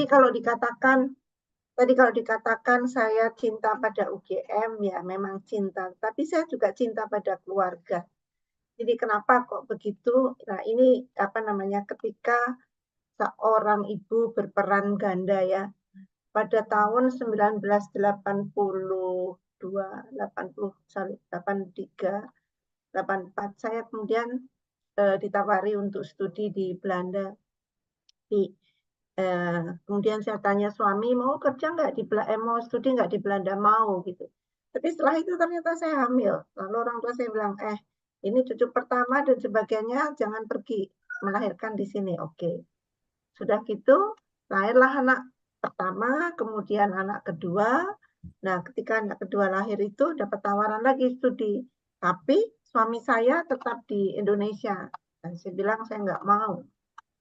Jadi kalau dikatakan saya cinta pada UGM, ya memang cinta. Tapi saya juga cinta pada keluarga. Jadi kenapa kok begitu? Nah ini apa namanya, ketika seorang ibu berperan ganda ya. Pada tahun 1982, 83, 84, saya kemudian ditawari untuk studi di Belanda. Kemudian saya tanya suami, mau kerja nggak di mau studi nggak di Belanda? Mau gitu. Tapi setelah itu ternyata saya hamil. Lalu orang tua saya bilang, ini cucu pertama dan sebagainya, jangan pergi melahirkan di sini. Oke. Sudah gitu, lahirlah anak pertama, kemudian anak kedua. Nah, ketika anak kedua lahir itu dapat tawaran lagi studi. Tapi suami saya tetap di Indonesia. Dan saya bilang saya nggak mau.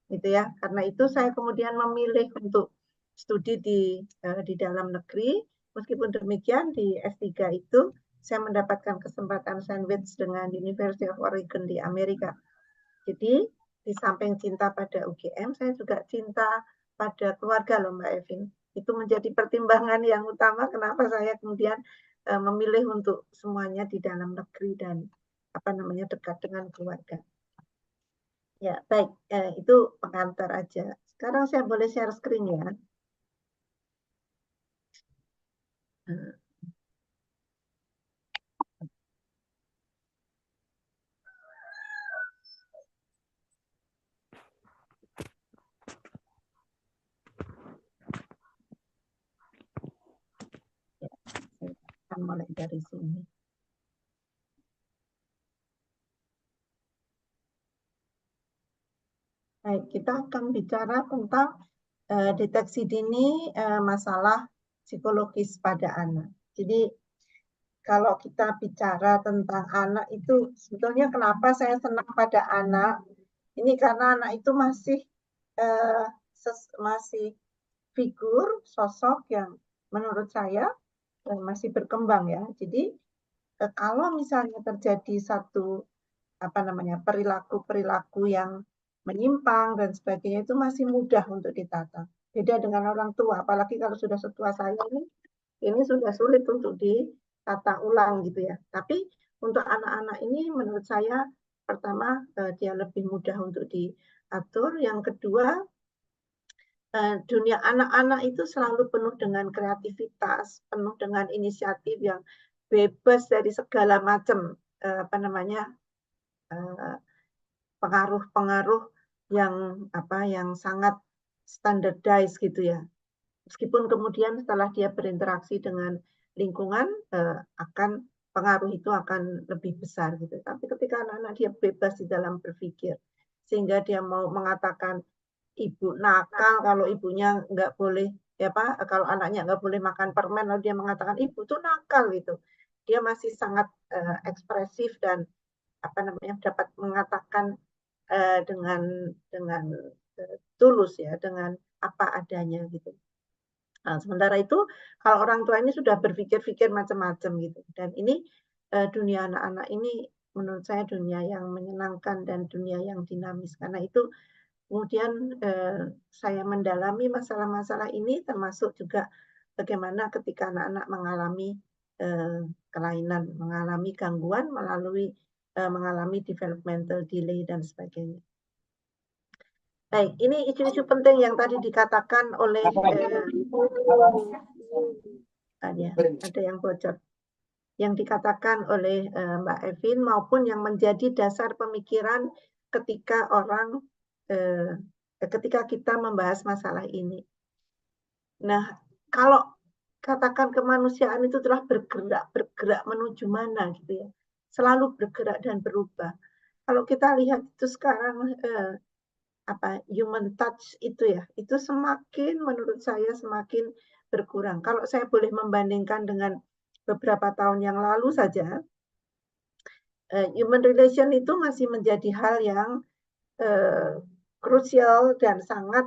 Gitu ya. Karena itu saya kemudian memilih untuk studi di dalam negeri. Meskipun demikian di S3 itu saya mendapatkan kesempatan sandwich dengan University of Oregon di Amerika. Jadi di samping cinta pada UGM, saya juga cinta pada keluarga loh Mbak Evin. Itu menjadi pertimbangan yang utama kenapa saya kemudian memilih untuk semuanya di dalam negeri dan dekat dengan keluarga. Ya, baik. Itu pengantar aja. Sekarang saya boleh share screen ya. Ya, saya akan mulai dari sini. Baik, kita akan bicara tentang deteksi dini masalah psikologis pada anak. Jadi kalau kita bicara tentang anak itu sebetulnya kenapa saya senang pada anak? Ini karena anak itu masih figur sosok yang menurut saya masih berkembang ya. Jadi kalau misalnya terjadi satu perilaku yang menyimpang dan sebagainya itu masih mudah untuk ditata. Beda dengan orang tua, apalagi kalau sudah setua saya ini sudah sulit untuk ditata ulang gitu ya. Tapi untuk anak-anak ini menurut saya pertama dia lebih mudah untuk diatur. Yang kedua, dunia anak-anak itu selalu penuh dengan kreativitas, penuh dengan inisiatif yang bebas dari segala macam pengaruh-pengaruh yang sangat standardized gitu ya. Meskipun kemudian setelah dia berinteraksi dengan lingkungan pengaruh itu akan lebih besar gitu. Tapi ketika anak-anak dia bebas di dalam berpikir, sehingga dia mau mengatakan ibu nakal kalau ibunya nggak boleh kalau anaknya nggak boleh makan permen lalu dia mengatakan ibu tuh nakal gitu. Dia masih sangat ekspresif dan dapat mengatakan dengan tulus ya, dengan apa adanya gitu. Nah, sementara itu kalau orang tua ini sudah berpikir-pikir macam-macam gitu. Dan ini dunia anak-anak ini menurut saya dunia yang menyenangkan dan dunia yang dinamis. Karena itu kemudian saya mendalami masalah-masalah ini termasuk juga bagaimana ketika anak-anak mengalami kelainan, mengalami gangguan mengalami developmental delay dan sebagainya. Baik, ini isu-isu penting yang tadi dikatakan oleh ada yang bocor. Yang dikatakan oleh Mbak Evin maupun yang menjadi dasar pemikiran ketika ketika kita membahas masalah ini. Nah, kalau katakan kemanusiaan itu telah bergerak menuju mana gitu ya. Selalu bergerak dan berubah. Kalau kita lihat itu sekarang human touch itu ya, itu semakin menurut saya semakin berkurang. Kalau saya boleh membandingkan dengan beberapa tahun yang lalu saja, human relation itu masih menjadi hal yang krusial dan sangat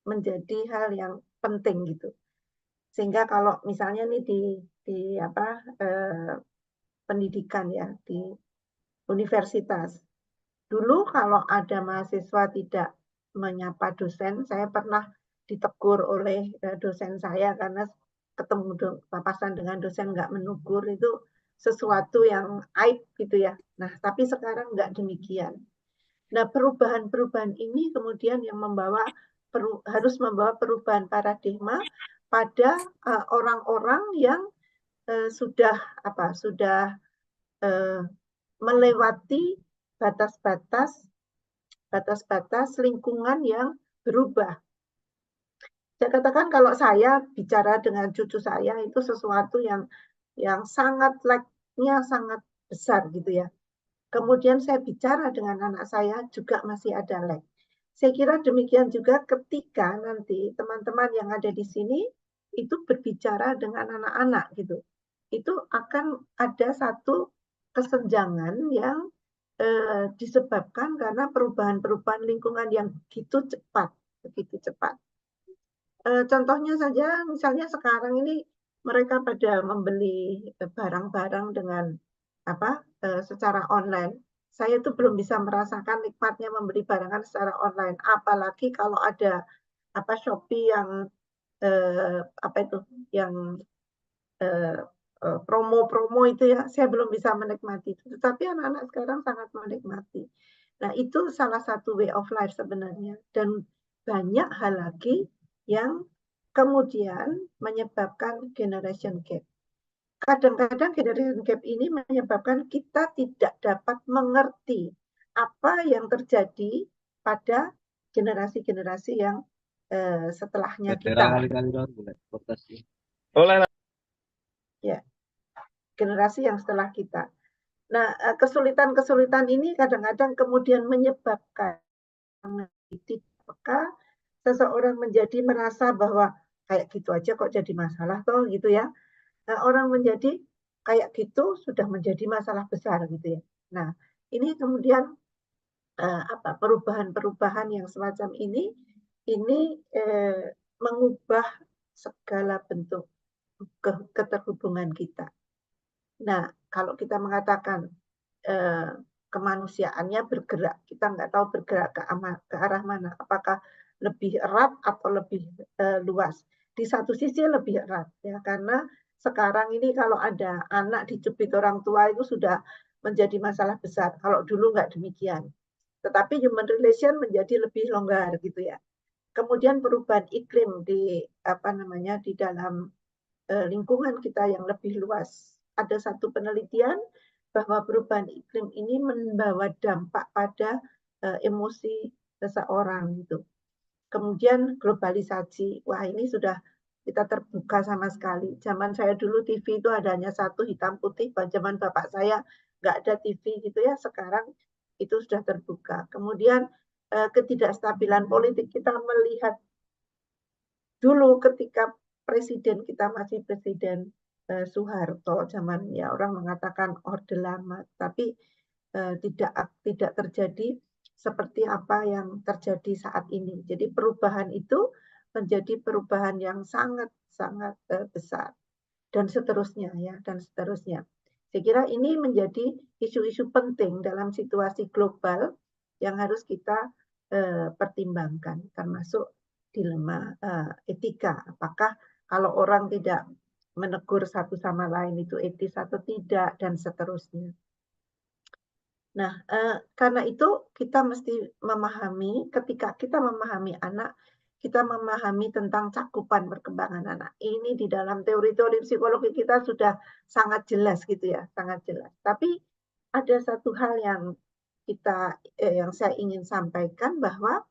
menjadi hal yang penting gitu. Sehingga kalau misalnya nih di pendidikan ya di universitas, dulu kalau ada mahasiswa tidak menyapa dosen, saya pernah ditegur oleh dosen saya karena ketemu papasan dengan dosen nggak menegur itu sesuatu yang aib gitu ya. Nah, tapi sekarang nggak demikian. Nah, perubahan-perubahan ini kemudian yang harus membawa perubahan paradigma pada orang-orang yang sudah melewati batas-batas lingkungan yang berubah. Saya katakan kalau saya bicara dengan cucu saya itu sesuatu yang sangat lag-nya sangat besar gitu ya. Kemudian saya bicara dengan anak saya juga masih ada lag. Saya kira demikian juga ketika nanti teman-teman yang ada di sini itu berbicara dengan anak-anak gitu. Itu akan ada satu kesenjangan yang disebabkan karena perubahan-perubahan lingkungan yang begitu cepat. Contohnya saja, misalnya sekarang ini mereka pada membeli barang-barang dengan secara online. Saya itu belum bisa merasakan nikmatnya membeli barangan secara online. Apalagi kalau ada Shopee yang yang promo-promo itu ya, saya belum bisa menikmati itu. Tetapi anak-anak sekarang sangat menikmati. Nah, itu salah satu way of life sebenarnya. Dan banyak hal lagi yang kemudian menyebabkan generation gap. Kadang-kadang generation gap ini menyebabkan kita tidak dapat mengerti apa yang terjadi pada generasi-generasi yang setelahnya kita. Ya, generasi yang setelah kita. Nah, kesulitan-kesulitan ini kadang-kadang kemudian menyebabkan apakah seseorang menjadi merasa bahwa kayak gitu aja kok jadi masalah toh gitu ya. Nah, orang menjadi kayak gitu sudah menjadi masalah besar gitu ya. Nah, ini kemudian perubahan-perubahan yang semacam ini mengubah segala bentuk keterhubungan kita. Nah, kalau kita mengatakan kemanusiaannya bergerak, kita nggak tahu bergerak ke arah mana, apakah lebih erat atau lebih luas. Di satu sisi lebih erat, ya, karena sekarang ini kalau ada anak dicubit orang tua itu sudah menjadi masalah besar. Kalau dulu nggak demikian. Tetapi human relation menjadi lebih longgar gitu ya. Kemudian perubahan iklim di dalam lingkungan kita yang lebih luas. Ada satu penelitian bahwa perubahan iklim ini membawa dampak pada emosi seseorang gitu. Kemudian globalisasi, wah ini sudah kita terbuka sama sekali. Zaman saya dulu TV itu adanya satu hitam putih, zaman bapak saya nggak ada TV gitu ya. Sekarang itu sudah terbuka. Kemudian ketidakstabilan politik, kita melihat dulu ketika presiden kita masih presiden Soeharto, zaman ya orang mengatakan Orde Lama, tapi tidak terjadi seperti apa yang terjadi saat ini. Jadi perubahan itu menjadi perubahan yang sangat-sangat besar dan seterusnya ya, dan seterusnya. Saya kira ini menjadi isu-isu penting dalam situasi global yang harus kita pertimbangkan, termasuk dilema etika. Apakah kalau orang tidak menegur satu sama lain itu etis atau tidak, dan seterusnya. Nah, karena itu kita mesti memahami, ketika kita memahami anak, kita memahami tentang cakupan perkembangan anak. Ini di dalam teori-teori psikologi kita sudah sangat jelas gitu ya, sangat jelas. Tapi ada satu hal yang yang saya ingin sampaikan bahwa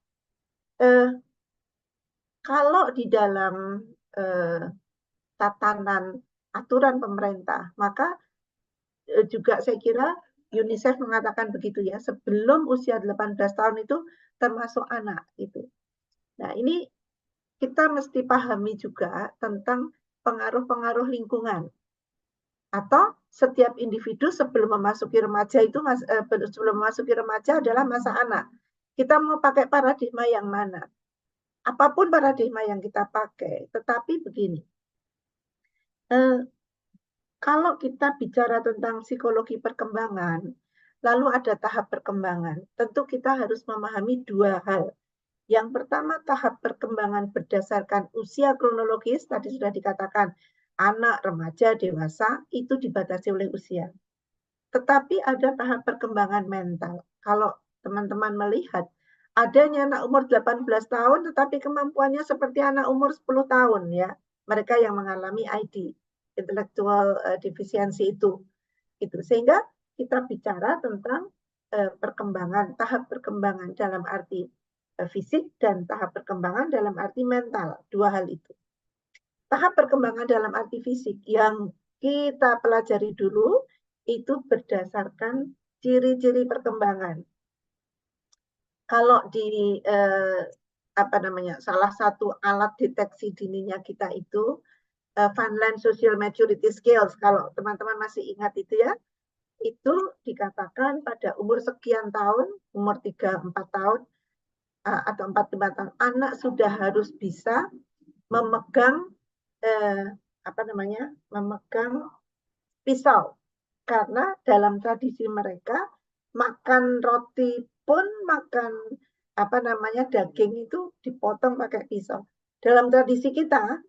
kalau di dalam tatanan aturan pemerintah, maka juga saya kira UNICEF mengatakan begitu ya, sebelum usia 18 tahun itu termasuk anak itu. Nah, ini kita mesti pahami juga tentang pengaruh-pengaruh lingkungan. Atau setiap individu sebelum memasuki remaja itu sebelum memasuki remaja adalah masa anak. Kita mau pakai paradigma yang mana? Apapun paradigma yang kita pakai, tetapi begini. Kalau kita bicara tentang psikologi perkembangan, lalu ada tahap perkembangan. Tentu kita harus memahami dua hal. Yang pertama, tahap perkembangan berdasarkan usia kronologis, tadi sudah dikatakan, anak, remaja, dewasa, itu dibatasi oleh usia. Tetapi ada tahap perkembangan mental. Kalau teman-teman melihat, adanya anak umur 18 tahun, tetapi kemampuannya seperti anak umur 10 tahun, ya. Mereka yang mengalami ID, intellectual deficiency itu. Sehingga kita bicara tentang perkembangan, tahap perkembangan dalam arti fisik dan tahap perkembangan dalam arti mental, dua hal itu. Tahap perkembangan dalam arti fisik yang kita pelajari dulu itu berdasarkan ciri-ciri perkembangan. Kalau di salah satu alat deteksi dininya kita itu Vineland Social Maturity Scales, kalau teman-teman masih ingat itu ya, itu dikatakan pada umur sekian tahun, umur 3-4 tahun atau 4-5 tahun, anak sudah harus bisa memegang memegang pisau. Karena dalam tradisi mereka makan roti pun makan daging itu dipotong pakai pisau. Dalam tradisi kita,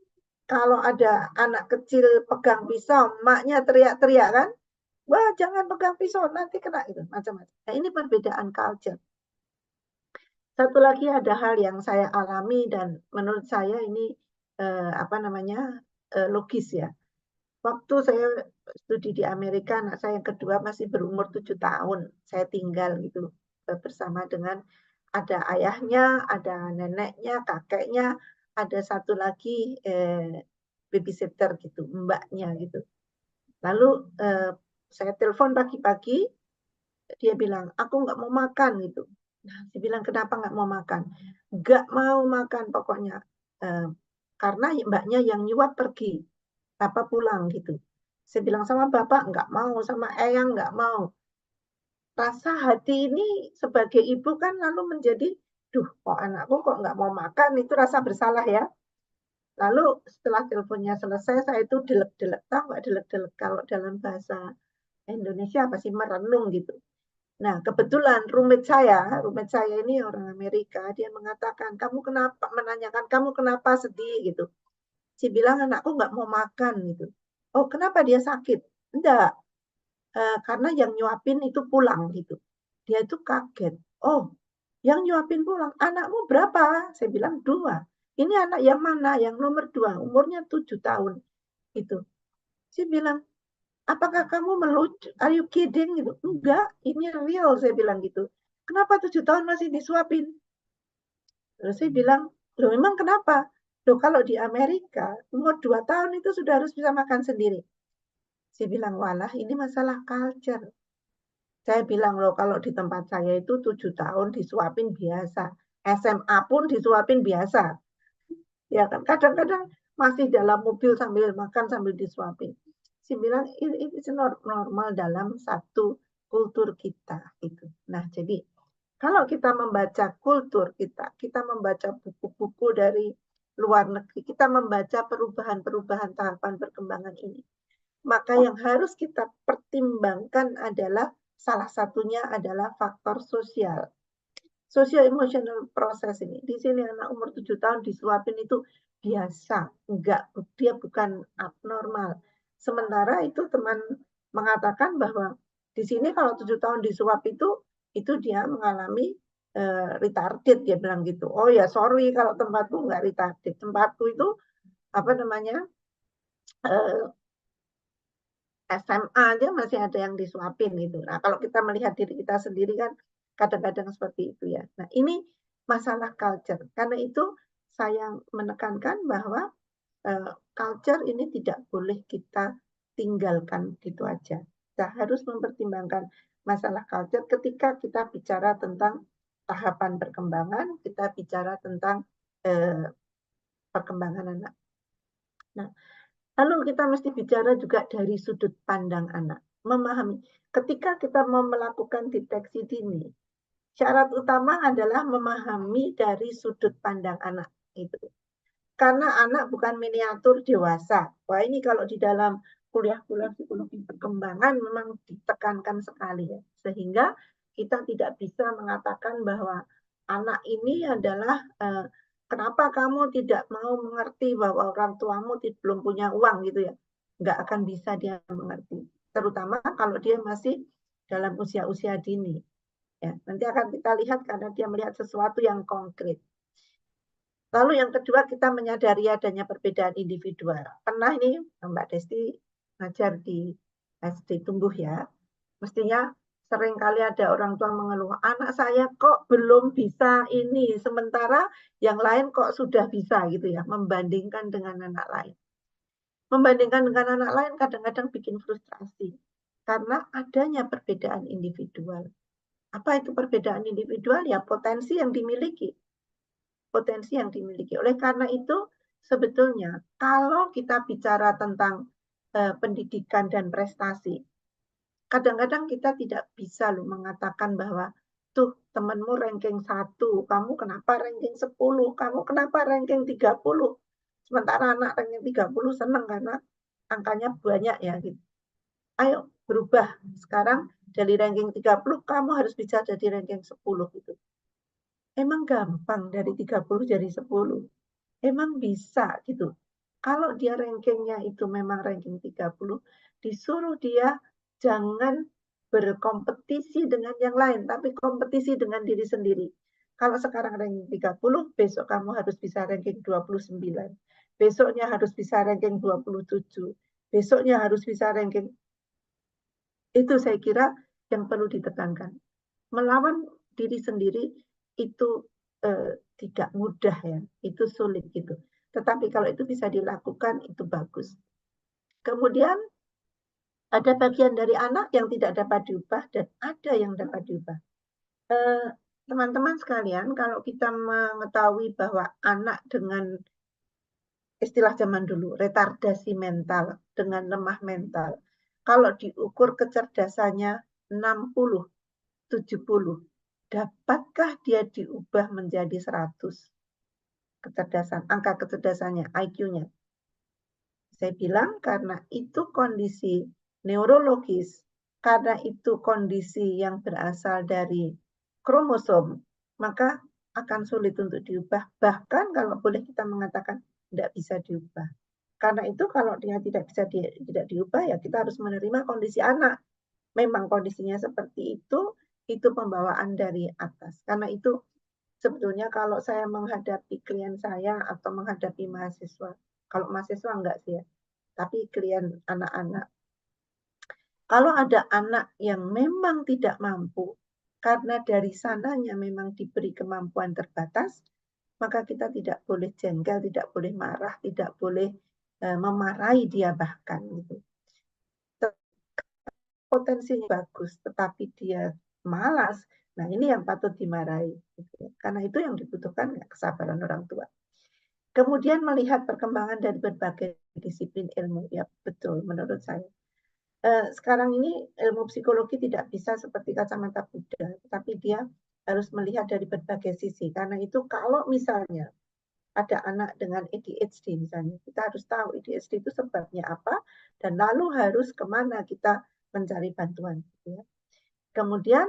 kalau ada anak kecil pegang pisau, maknya teriak-teriak kan, wah jangan pegang pisau nanti kena itu macam-macam. Nah, ini perbedaan culture. Satu lagi ada hal yang saya alami dan menurut saya ini logis ya. Waktu saya studi di Amerika, anak saya yang kedua masih berumur 7 tahun. Saya tinggal gitu bersama dengan ada ayahnya, ada neneknya, kakeknya, ada satu lagi babysitter gitu, mbaknya gitu. Lalu saya telepon pagi-pagi, dia bilang, aku nggak mau makan gitu. Nah, saya bilang, kenapa nggak mau makan? Nggak mau makan pokoknya. Karena mbaknya yang nyuap pergi, pulang gitu. Saya bilang sama bapak nggak mau, sama eyang nggak mau. Rasa hati ini sebagai ibu kan lalu menjadi, duh kok anakku kok nggak mau makan, itu rasa bersalah ya. Lalu setelah teleponnya selesai, saya itu delek-delek, tahu nggak delek-delek kalau dalam bahasa Indonesia apa sih, merenung gitu. Nah, kebetulan roommate saya ini orang Amerika, dia mengatakan, menanyakan kamu kenapa sedih gitu. Saya bilang anakku nggak mau makan gitu. Oh, kenapa dia sakit? Enggak, karena yang nyuapin itu pulang gitu. Dia itu kaget. Oh, yang nyuapin pulang, anakmu berapa? Saya bilang 2. Ini anak yang mana? Yang nomor 2, umurnya 7 tahun. Gitu. Saya bilang, apakah kamu melucu? Are you kidding? Gitu. Enggak, ini real, saya bilang gitu. Kenapa 7 tahun masih disuapin? Terus saya bilang, loh memang kenapa? Loh kalau di Amerika, umur 2 tahun itu sudah harus bisa makan sendiri. Saya bilang, walah ini masalah culture. Saya bilang loh kalau di tempat saya itu 7 tahun disuapin biasa. SMA pun disuapin biasa. Ya kan, kadang-kadang masih dalam mobil sambil makan sambil disuapin. Saya bilang ini normal dalam satu kultur kita itu. Nah, jadi kalau kita membaca kultur kita membaca buku-buku dari luar negeri, kita membaca perubahan-perubahan tahapan perkembangan ini. Maka yang harus kita pertimbangkan adalah salah satunya adalah faktor sosial. Socio-emotional proses ini. Di sini anak umur 7 tahun disuapin itu biasa, enggak, dia bukan abnormal. Sementara itu teman mengatakan bahwa di sini kalau 7 tahun disuap itu dia mengalami retarded, dia bilang gitu. Oh ya sorry kalau tempatku enggak retarded. Tempatku itu SMA aja masih ada yang disuapin gitu. Nah, kalau kita melihat diri kita sendiri kan kadang-kadang seperti itu ya. Nah, ini masalah culture. Karena itu saya menekankan bahwa culture ini tidak boleh kita tinggalkan gitu aja. Kita harus mempertimbangkan masalah culture ketika kita bicara tentang tahapan perkembangan, kita bicara tentang perkembangan anak. Nah, lalu kita mesti bicara juga dari sudut pandang anak. Memahami, ketika kita mau melakukan deteksi dini, syarat utama adalah memahami dari sudut pandang anak. Itu. Karena anak bukan miniatur dewasa. Wah ini kalau di dalam kuliah-kuliah psikologi perkembangan memang ditekankan sekali ya. Sehingga kita tidak bisa mengatakan bahwa anak ini adalah kenapa kamu tidak mau mengerti bahwa orang tuamu belum punya uang gitu ya. Nggak akan bisa dia mengerti. Terutama kalau dia masih dalam usia-usia dini. Ya, nanti akan kita lihat karena dia melihat sesuatu yang konkret. Lalu yang kedua kita menyadari adanya perbedaan individual. Pernah ini Mbak Desti ngajar di SD tumbuh ya. Mestinya sering kali ada orang tua mengeluh, anak saya kok belum bisa ini, sementara yang lain kok sudah bisa gitu ya, membandingkan dengan anak lain. Membandingkan dengan anak lain kadang-kadang bikin frustrasi karena adanya perbedaan individual. Apa itu perbedaan individual? Ya potensi yang dimiliki. Potensi yang dimiliki. Oleh karena itu sebetulnya kalau kita bicara tentang pendidikan dan prestasi, kadang-kadang kita tidak bisa loh mengatakan bahwa tuh temanmu ranking 1, kamu kenapa ranking 10, kamu kenapa ranking 30. Sementara anak ranking 30 senang karena angkanya banyak ya gitu. Ayo berubah. Sekarang dari ranking 30 kamu harus bisa jadi ranking 10 gitu. Emang gampang dari 30 jadi 10. Emang bisa gitu. Kalau dia rankingnya itu memang ranking 30, disuruh dia jangan berkompetisi dengan yang lain, tapi kompetisi dengan diri sendiri. Kalau sekarang ranking 30, besok kamu harus bisa ranking 29. Besoknya harus bisa ranking 27. Besoknya harus bisa ranking. Itu saya kira yang perlu ditekankan. Melawan diri sendiri itu tidak mudah ya, itu sulit gitu. Tetapi kalau itu bisa dilakukan itu bagus. Kemudian ada bagian dari anak yang tidak dapat diubah dan ada yang dapat diubah. Teman-teman sekalian, kalau kita mengetahui bahwa anak dengan istilah zaman dulu, retardasi mental dengan lemah mental, kalau diukur kecerdasannya 60, 70, dapatkah dia diubah menjadi 100? Kecerdasan, angka kecerdasannya, IQ-nya. Saya bilang karena itu kondisi neurologis, karena itu kondisi yang berasal dari kromosom, maka akan sulit untuk diubah. Bahkan kalau boleh kita mengatakan tidak bisa diubah. Karena itu kalau dia tidak bisa tidak diubah ya kita harus menerima kondisi anak. Memang kondisinya seperti itu pembawaan dari atas. Karena itu sebetulnya kalau saya menghadapi klien saya atau menghadapi mahasiswa, kalau mahasiswa enggak sih ya, tapi klien anak-anak. Kalau ada anak yang memang tidak mampu, karena dari sananya memang diberi kemampuan terbatas, maka kita tidak boleh jengkel, tidak boleh marah, tidak boleh memarahi dia bahkan gitu. Potensinya bagus, tetapi dia malas, nah ini yang patut dimarahi. Gitu. Karena itu yang dibutuhkan kesabaran orang tua. Kemudian melihat perkembangan dari berbagai disiplin ilmu, ya betul menurut saya. Sekarang ini ilmu psikologi tidak bisa seperti kacamata kuda, tapi dia harus melihat dari berbagai sisi. Karena itu kalau misalnya ada anak dengan ADHD misalnya, kita harus tahu ADHD itu sebabnya apa, dan lalu harus kemana kita mencari bantuan. Gitu ya. Kemudian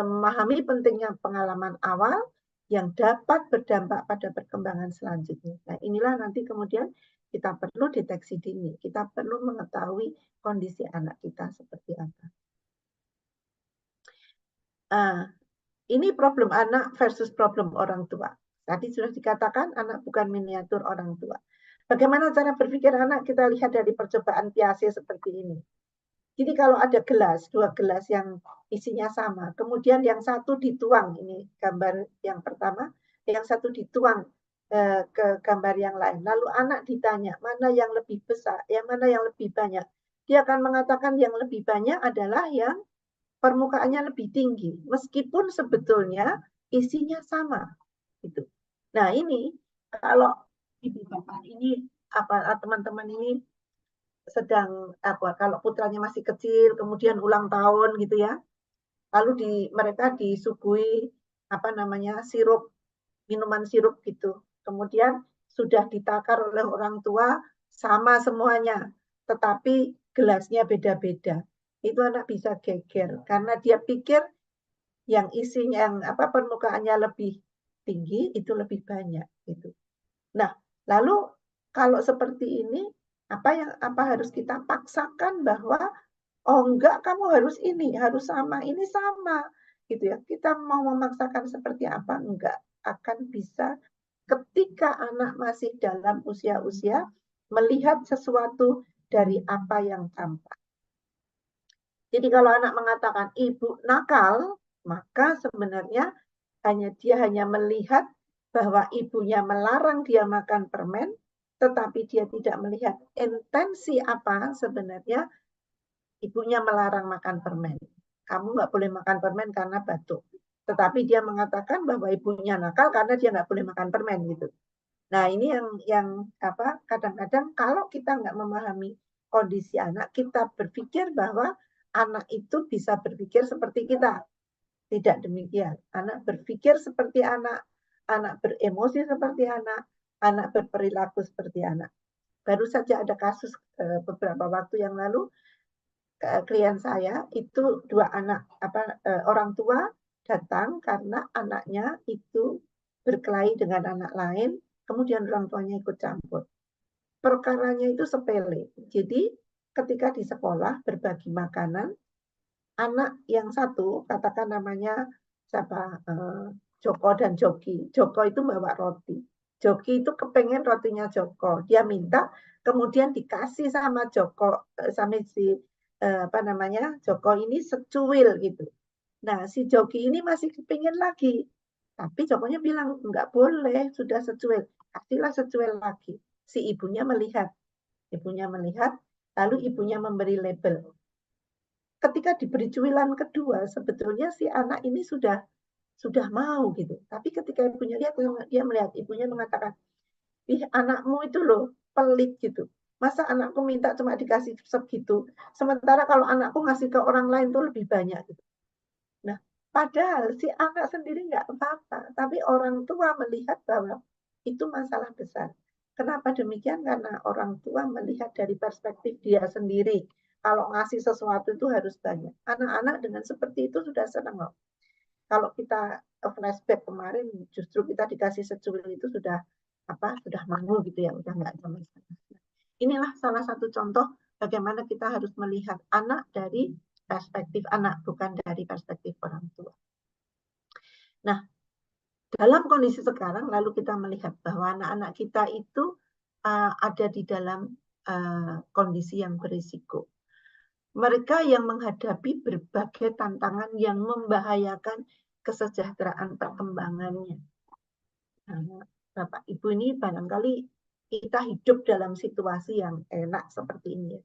memahami pentingnya pengalaman awal yang dapat berdampak pada perkembangan selanjutnya. Nah, inilah nanti kemudian kita perlu deteksi dini, kita perlu mengetahui kondisi anak kita seperti apa. Ini problem anak versus problem orang tua. Tadi sudah dikatakan anak bukan miniatur orang tua. Bagaimana cara berpikir anak? Kita lihat dari percobaan Piaget seperti ini. Jadi kalau ada gelas, 2 gelas yang isinya sama, kemudian yang satu dituang, ini gambar yang pertama, yang satu dituang ke gambar yang lain. Lalu anak ditanya, mana yang lebih besar, yang mana yang lebih banyak. Dia akan mengatakan yang lebih banyak adalah yang permukaannya lebih tinggi, meskipun sebetulnya isinya sama. Gitu. Nah ini, kalau ibu bapak ini, teman-teman ini sedang kalau putranya masih kecil kemudian ulang tahun gitu ya, lalu mereka disuguhi sirup, minuman sirup gitu, kemudian sudah ditakar oleh orang tua sama semuanya tetapi gelasnya beda-beda, itu anak bisa geger karena dia pikir yang isinya permukaannya lebih tinggi itu lebih banyak gitu. Nah, lalu kalau seperti ini apa harus kita paksakan bahwa oh enggak, kamu harus ini, harus sama, ini sama gitu ya. Kita mau memaksakan seperti apa? Enggak akan bisa ketika anak masih dalam usia-usia melihat sesuatu dari apa yang tampak. Jadi kalau anak mengatakan ibu nakal, maka sebenarnya dia hanya melihat bahwa ibunya melarang dia makan permen, tetapi dia tidak melihat intensi apa sebenarnya ibunya melarang makan permen. Kamu nggak boleh makan permen karena batuk. Tetapi dia mengatakan bahwa ibunya nakal karena dia nggak boleh makan permen gitu. Nah ini yang kadang-kadang kalau kita nggak memahami kondisi anak, kita berpikir bahwa anak itu bisa berpikir seperti kita. Tidak demikian. Anak berpikir seperti anak beremosi seperti anak berperilaku seperti anak. Baru saja ada kasus beberapa waktu yang lalu, klien saya itu orang tua datang karena anaknya itu berkelahi dengan anak lain, kemudian orang tuanya ikut campur. Perkaranya itu sepele. Jadi ketika di sekolah berbagi makanan, anak yang satu, katakan namanya siapa, Joko dan Joki. Joko itu bawa roti. Joki itu kepengen rotinya Joko. Dia minta, kemudian dikasih sama Joko, sama si Joko ini secuil gitu. Nah, si Joki ini masih kepingin lagi. Tapi Jokonya bilang, enggak boleh, sudah secuil. Kasihlah secuil lagi. Si ibunya melihat. Ibunya melihat, lalu ibunya memberi label. Ketika diberi cuilan kedua, sebetulnya si anak ini sudah mau gitu. Tapi ketika ibunya lihat, dia melihat ibunya mengatakan, ih anakmu itu loh pelit gitu. Masa anakku minta cuma dikasih segitu, sementara kalau anakku ngasih ke orang lain tuh lebih banyak gitu. Nah, padahal si anak sendiri nggak apa-apa, tapi orang tua melihat bahwa itu masalah besar. Kenapa demikian? Karena orang tua melihat dari perspektif dia sendiri. Kalau ngasih sesuatu itu harus banyak. Anak-anak dengan seperti itu sudah senang loh. Kalau kita flashback kemarin, justru kita dikasih secuil itu sudah mau gitu ya, udah nggak ada masalah. Inilah salah satu contoh bagaimana kita harus melihat anak dari perspektif anak, bukan dari perspektif orang tua. Nah, dalam kondisi sekarang, lalu kita melihat bahwa anak-anak kita itu ada di dalam kondisi yang berisiko. Mereka yang menghadapi berbagai tantangan yang membahayakan kesejahteraan perkembangannya. Nah, Bapak Ibu ini barangkali kita hidup dalam situasi yang enak seperti ini.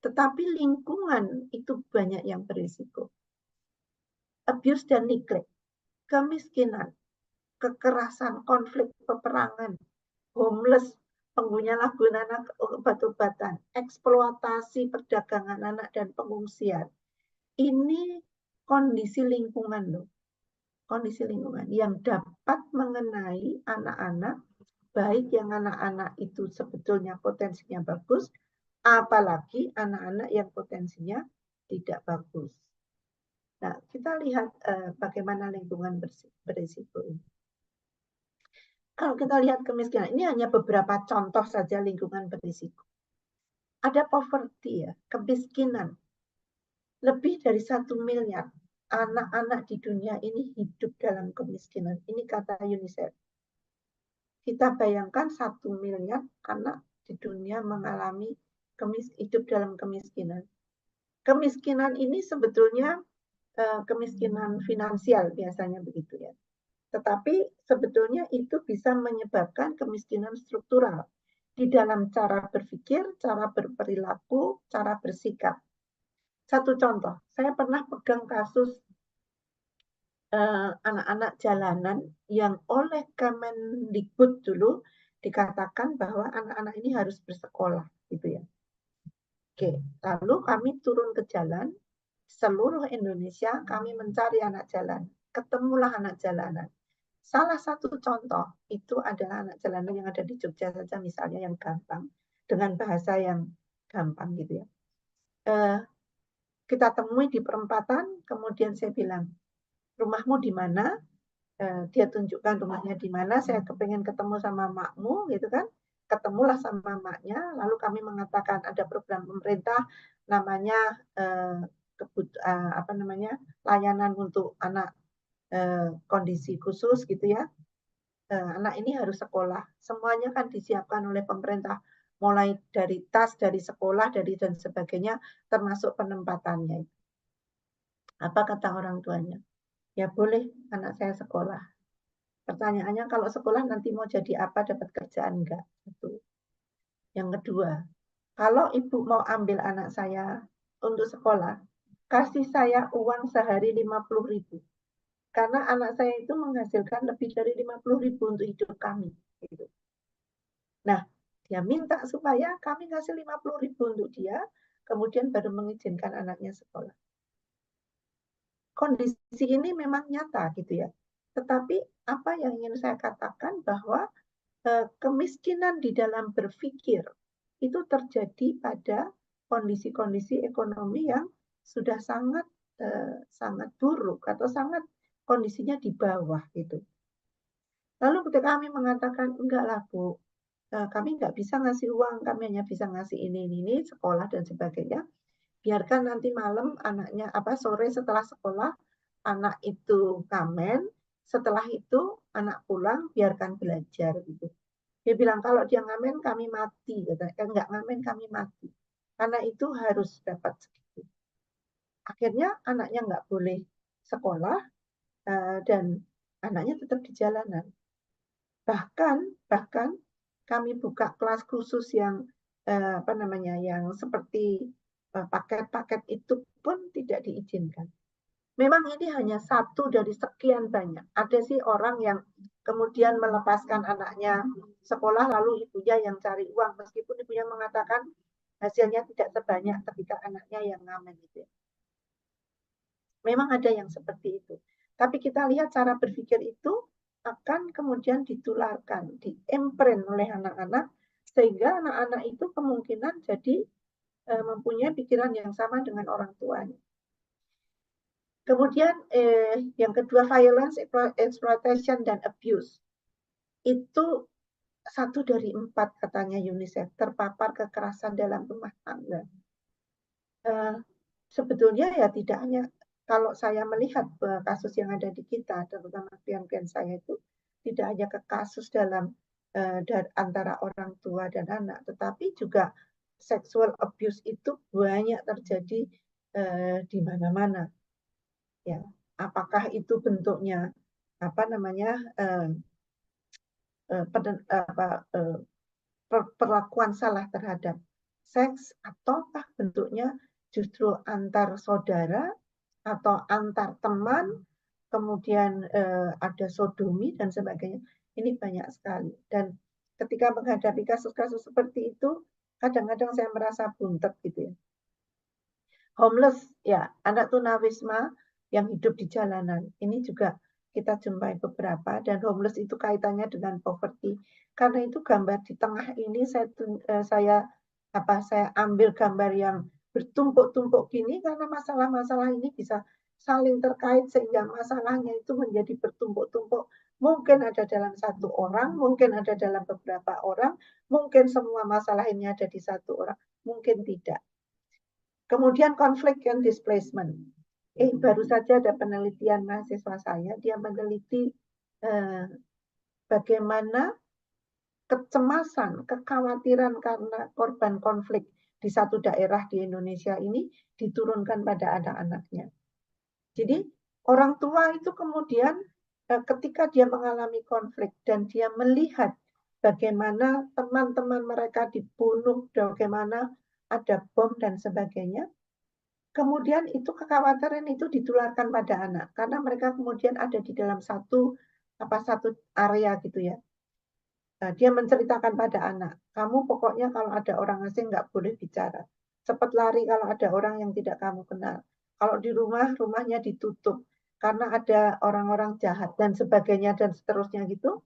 Tetapi lingkungan itu banyak yang berisiko. Abuse dan neglect, kemiskinan, kekerasan, konflik, peperangan, homeless, penyalahgunaan obat-obatan, eksploitasi perdagangan anak dan pengungsian. Ini kondisi lingkungan loh. Kondisi lingkungan yang dapat mengenai anak-anak, baik yang anak-anak itu sebetulnya potensinya bagus, apalagi anak-anak yang potensinya tidak bagus. Nah, kita lihat bagaimana lingkungan berisiko ini. Kalau kita lihat kemiskinan, ini hanya beberapa contoh saja lingkungan berisiko. Ada poverty ya, kemiskinan. Lebih dari 1 miliar anak-anak di dunia ini hidup dalam kemiskinan. Ini kata UNICEF. Kita bayangkan 1 miliar anak di dunia mengalami hidup dalam kemiskinan. Kemiskinan ini sebetulnya kemiskinan finansial biasanya begitu ya. Tetapi sebetulnya itu bisa menyebabkan kemiskinan struktural di dalam cara berpikir, cara berperilaku, cara bersikap. Satu contoh, saya pernah pegang kasus anak-anak jalanan yang oleh Kemendikbud dulu dikatakan bahwa anak-anak ini harus bersekolah, gitu ya. Oke, lalu kami turun ke jalan, seluruh Indonesia kami mencari anak jalan, ketemulah anak jalanan. Salah satu contoh itu adalah anak jalanan yang ada di Jogja saja misalnya yang gampang, dengan bahasa yang gampang gitu ya. Kita temui di perempatan, kemudian saya bilang, rumahmu di mana? dia tunjukkan rumahnya di mana, saya kepengen ketemu sama makmu gitu kan, ketemulah sama maknya, lalu kami mengatakan ada program pemerintah namanya apa namanya, layanan untuk anak kondisi khusus gitu ya. Anak ini harus sekolah, semuanya kan disiapkan oleh pemerintah, mulai dari tas, dari sekolah, dari dan sebagainya, termasuk penempatannya. Apa kata orang tuanya? Ya boleh anak saya sekolah. Pertanyaannya kalau sekolah nanti mau jadi apa, dapat kerjaan enggak? Itu. Yang kedua, kalau ibu mau ambil anak saya untuk sekolah, kasih saya uang sehari 50.000. Karena anak saya itu menghasilkan lebih dari 50.000 untuk hidup kami. Gitu. Nah, dia minta supaya kami kasih 50.000 untuk dia, kemudian baru mengizinkan anaknya sekolah. Kondisi ini memang nyata gitu ya. Tetapi apa yang ingin saya katakan bahwa kemiskinan di dalam berpikir itu terjadi pada kondisi-kondisi ekonomi yang sudah sangat sangat buruk atau sangat kondisinya di bawah gitu. Lalu ketika kami mengatakan enggak lah Bu, kami nggak bisa ngasih uang, kami hanya bisa ngasih ini, sekolah dan sebagainya. Biarkan nanti malam anaknya sore setelah sekolah anak itu ngamen, setelah itu anak pulang biarkan belajar gitu. Dia bilang kalau dia ngamen kami mati, enggak ngamen kami mati. Karena itu harus dapat segitu. Akhirnya anaknya nggak boleh sekolah dan anaknya tetap di jalanan. Bahkan kami buka kelas khusus yang yang seperti paket-paket itu pun tidak diizinkan. Memang ini hanya satu dari sekian banyak. Ada sih orang yang kemudian melepaskan anaknya sekolah lalu ibunya yang cari uang meskipun ibunya mengatakan hasilnya tidak sebanyak ketika anaknya yang ngamen itu. Memang ada yang seperti itu. Tapi kita lihat cara berpikir itu akan kemudian ditularkan, diimprint oleh anak-anak sehingga anak-anak itu kemungkinan jadi mempunyai pikiran yang sama dengan orang tuanya. Kemudian yang kedua violence, exploitation dan abuse. Itu 1 dari 4 katanya UNICEF terpapar kekerasan dalam rumah tangga. Sebetulnya ya tidak hanya kalau saya melihat kasus yang ada di kita, terutama klien-klien saya itu tidak hanya ke kasus dalam antara orang tua dan anak, tetapi juga sexual abuse itu banyak terjadi di mana-mana. Ya, apakah itu bentuknya perlakuan salah terhadap seks ataukah bentuknya justru antar saudara atau antar teman, kemudian ada sodomi dan sebagainya. Ini banyak sekali. Dan ketika menghadapi kasus-kasus seperti itu, kadang-kadang saya merasa buntet gitu ya. Homeless, ya, anak tunawisma yang hidup di jalanan. Ini juga kita jumpai beberapa dan homeless itu kaitannya dengan poverty. Karena itu gambar di tengah ini saya ambil gambar yang bertumpuk-tumpuk gini karena masalah-masalah ini bisa saling terkait sehingga masalahnya itu menjadi bertumpuk-tumpuk. Mungkin ada dalam satu orang, mungkin ada dalam beberapa orang, mungkin semua masalah ini ada di satu orang, mungkin tidak. Kemudian konflik and displacement. Baru saja ada penelitian mahasiswa saya, dia meneliti bagaimana kecemasan, kekhawatiran karena korban konflik di satu daerah di Indonesia ini diturunkan pada anak-anaknya. Jadi orang tua itu kemudian ketika dia mengalami konflik dan dia melihat bagaimana teman-teman mereka dibunuh, bagaimana ada bom dan sebagainya, kemudian itu kekhawatiran itu ditularkan pada anak karena mereka kemudian ada di dalam satu area gitu ya. Nah, dia menceritakan pada anak, kamu pokoknya kalau ada orang asing nggak boleh bicara. Cepat lari kalau ada orang yang tidak kamu kenal. Kalau di rumah, rumahnya ditutup karena ada orang-orang jahat dan sebagainya dan seterusnya gitu.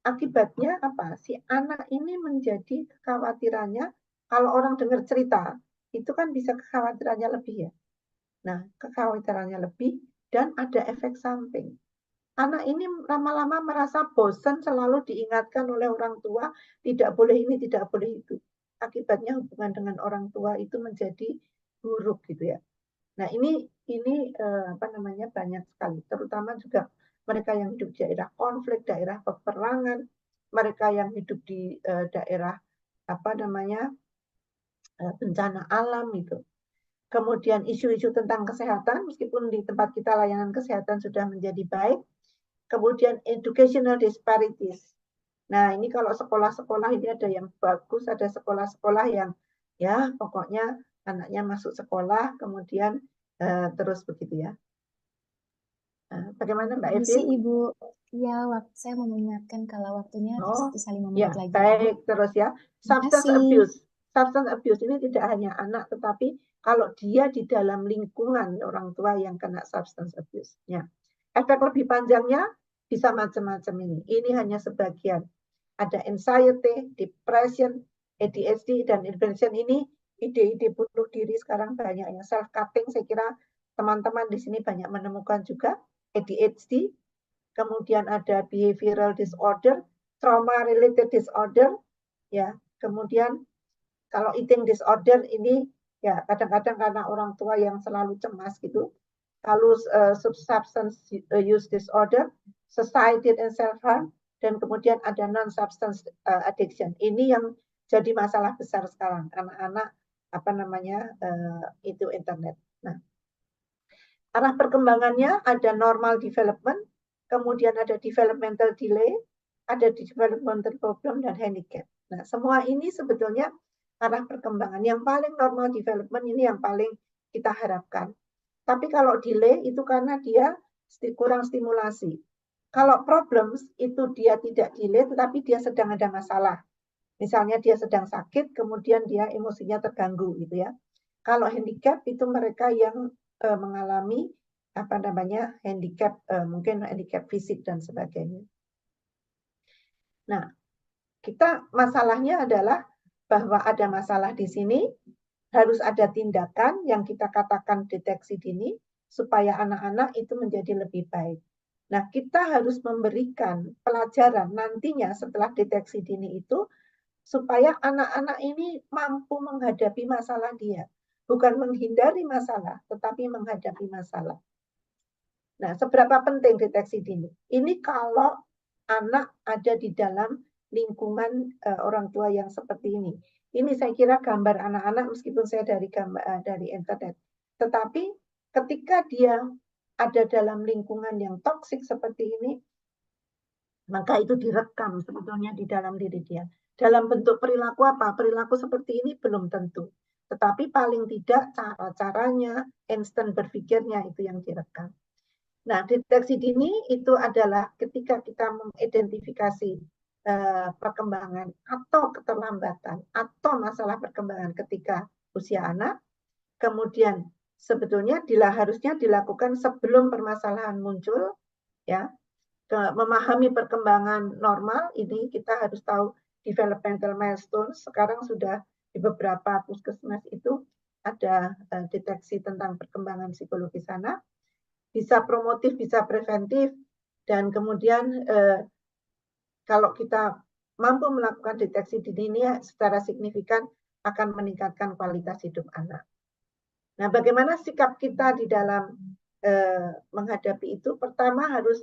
Akibatnya apa? Si anak ini menjadi kekhawatirannya kalau orang dengar cerita, itu kan bisa kekhawatirannya lebih ya. Nah, kekhawatirannya lebih dan ada efek samping. Anak ini lama-lama merasa bosan selalu diingatkan oleh orang tua, tidak boleh ini, tidak boleh itu. Akibatnya hubungan dengan orang tua itu menjadi buruk gitu ya. Nah, ini apa namanya banyak sekali, terutama juga mereka yang hidup di daerah konflik, daerah peperangan, mereka yang hidup di daerah apa namanya bencana alam itu. Kemudian isu-isu tentang kesehatan, meskipun di tempat kita layanan kesehatan sudah menjadi baik. Kemudian educational disparities. Nah, ini kalau sekolah-sekolah ini ada yang bagus, ada sekolah-sekolah yang ya pokoknya anaknya masuk sekolah, kemudian terus begitu ya. Bagaimana Mbak Permisi Evin? Ibu, ya saya mau mengingatkan kalau waktunya Oh, tersisa 5 ya menit lagi ya Ibu. baik terus ya. Terima Substance kasih. abuse. Substance abuse ini tidak hanya anak, tetapi kalau dia di dalam lingkungan orang tua yang kena substance abuse. Ya. Efek lebih panjangnya bisa macam-macam ini. Ini hanya sebagian. Ada anxiety, depression, ADHD, dan intervention ini ide-ide bunuh diri sekarang banyak yang self-cutting. Saya kira teman-teman di sini banyak menemukan juga ADHD, kemudian ada behavioral disorder, trauma related disorder, ya. Kemudian kalau eating disorder ini ya kadang-kadang karena orang tua yang selalu cemas gitu. Lalu substance use disorder, suicide and self harm, dan kemudian ada non substance addiction. Ini yang jadi masalah besar sekarang anak-anak apa namanya itu internet. Nah, arah perkembangannya ada normal development, kemudian ada developmental delay, ada developmental problem, dan handicap. Nah, semua ini sebetulnya arah perkembangan. Yang paling normal development ini yang paling kita harapkan. Tapi kalau delay itu karena dia kurang stimulasi. Kalau problems itu dia tidak delay, tetapi dia sedang ada masalah. Misalnya dia sedang sakit, kemudian dia emosinya terganggu gitu ya. Kalau handicap itu mereka yang mengalami apa namanya handicap, mungkin handicap fisik dan sebagainya. Nah, kita masalahnya adalah bahwa ada masalah di sini, harus ada tindakan yang kita katakan deteksi dini supaya anak-anak itu menjadi lebih baik. Nah, kita harus memberikan pelajaran nantinya setelah deteksi dini itu supaya anak-anak ini mampu menghadapi masalah dia. Bukan menghindari masalah, tetapi menghadapi masalah. Nah, seberapa penting deteksi dini? Ini kalau anak ada di dalam lingkungan orang tua yang seperti ini. Ini saya kira gambar anak-anak meskipun saya dari internet. Tetapi ketika dia ada dalam lingkungan yang toksik seperti ini, maka itu direkam sebetulnya di dalam diri dia. Dalam bentuk perilaku apa? Perilaku seperti ini belum tentu. Tetapi paling tidak cara-caranya, instan berpikirnya itu yang direkam. Nah, deteksi dini itu adalah ketika kita mengidentifikasi perkembangan atau keterlambatan atau masalah perkembangan ketika usia anak, kemudian sebetulnya harusnya dilakukan sebelum permasalahan muncul, ya. Memahami perkembangan normal ini kita harus tahu developmental milestones. Sekarang sudah di beberapa puskesmas itu ada deteksi tentang perkembangan psikologis anak, bisa promotif, bisa preventif, dan kemudian kalau kita mampu melakukan deteksi dini ini secara signifikan akan meningkatkan kualitas hidup anak. Nah, bagaimana sikap kita di dalam menghadapi itu? Pertama harus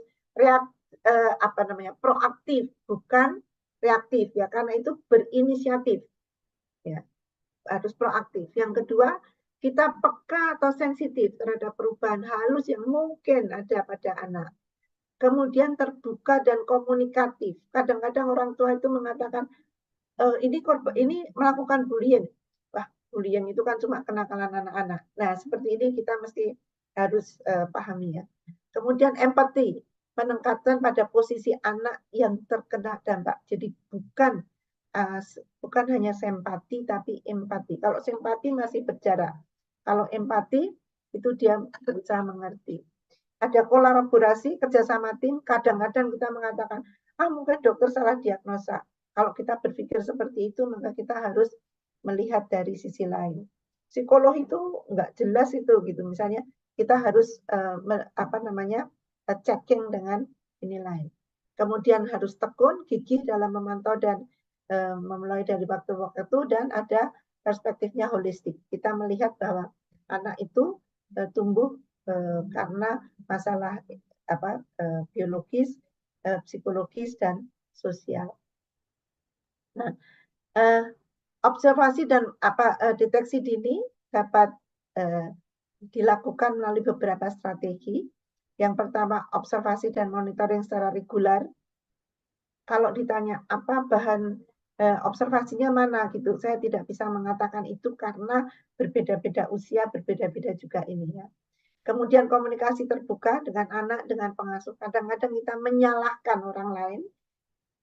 proaktif, bukan reaktif ya, karena itu berinisiatif ya, harus proaktif. Yang kedua, kita peka atau sensitif terhadap perubahan halus yang mungkin ada pada anak. Kemudian terbuka dan komunikatif. Kadang-kadang orang tua itu mengatakan ini melakukan bullying. Wah, bullying itu kan cuma kenakalan anak-anak. Nah, seperti ini kita mesti harus pahami ya. Kemudian empati, peningkatan pada posisi anak yang terkena dampak. Jadi bukan hanya simpati tapi empati. Kalau simpati masih berjarak. Kalau empati itu dia berusaha mengerti. Ada kolaborasi, kerjasama tim. Kadang-kadang kita mengatakan, mungkin dokter salah diagnosa. Kalau kita berpikir seperti itu, maka kita harus melihat dari sisi lain. Psikolog itu nggak jelas itu gitu. Misalnya kita harus checking dengan ini lain. Kemudian harus tekun, gigih dalam memantau dan memulai dari waktu ke waktu, dan ada perspektifnya holistik. Kita melihat bahwa anak itu tumbuh karena masalah biologis, psikologis, dan sosial. Nah, observasi dan deteksi dini dapat dilakukan melalui beberapa strategi. Yang pertama, observasi dan monitoring secara reguler. Kalau ditanya apa bahan observasinya mana gitu, saya tidak bisa mengatakan itu karena berbeda-beda usia, berbeda-beda juga ininya. Kemudian komunikasi terbuka dengan anak, dengan pengasuh. Kadang-kadang kita menyalahkan orang lain.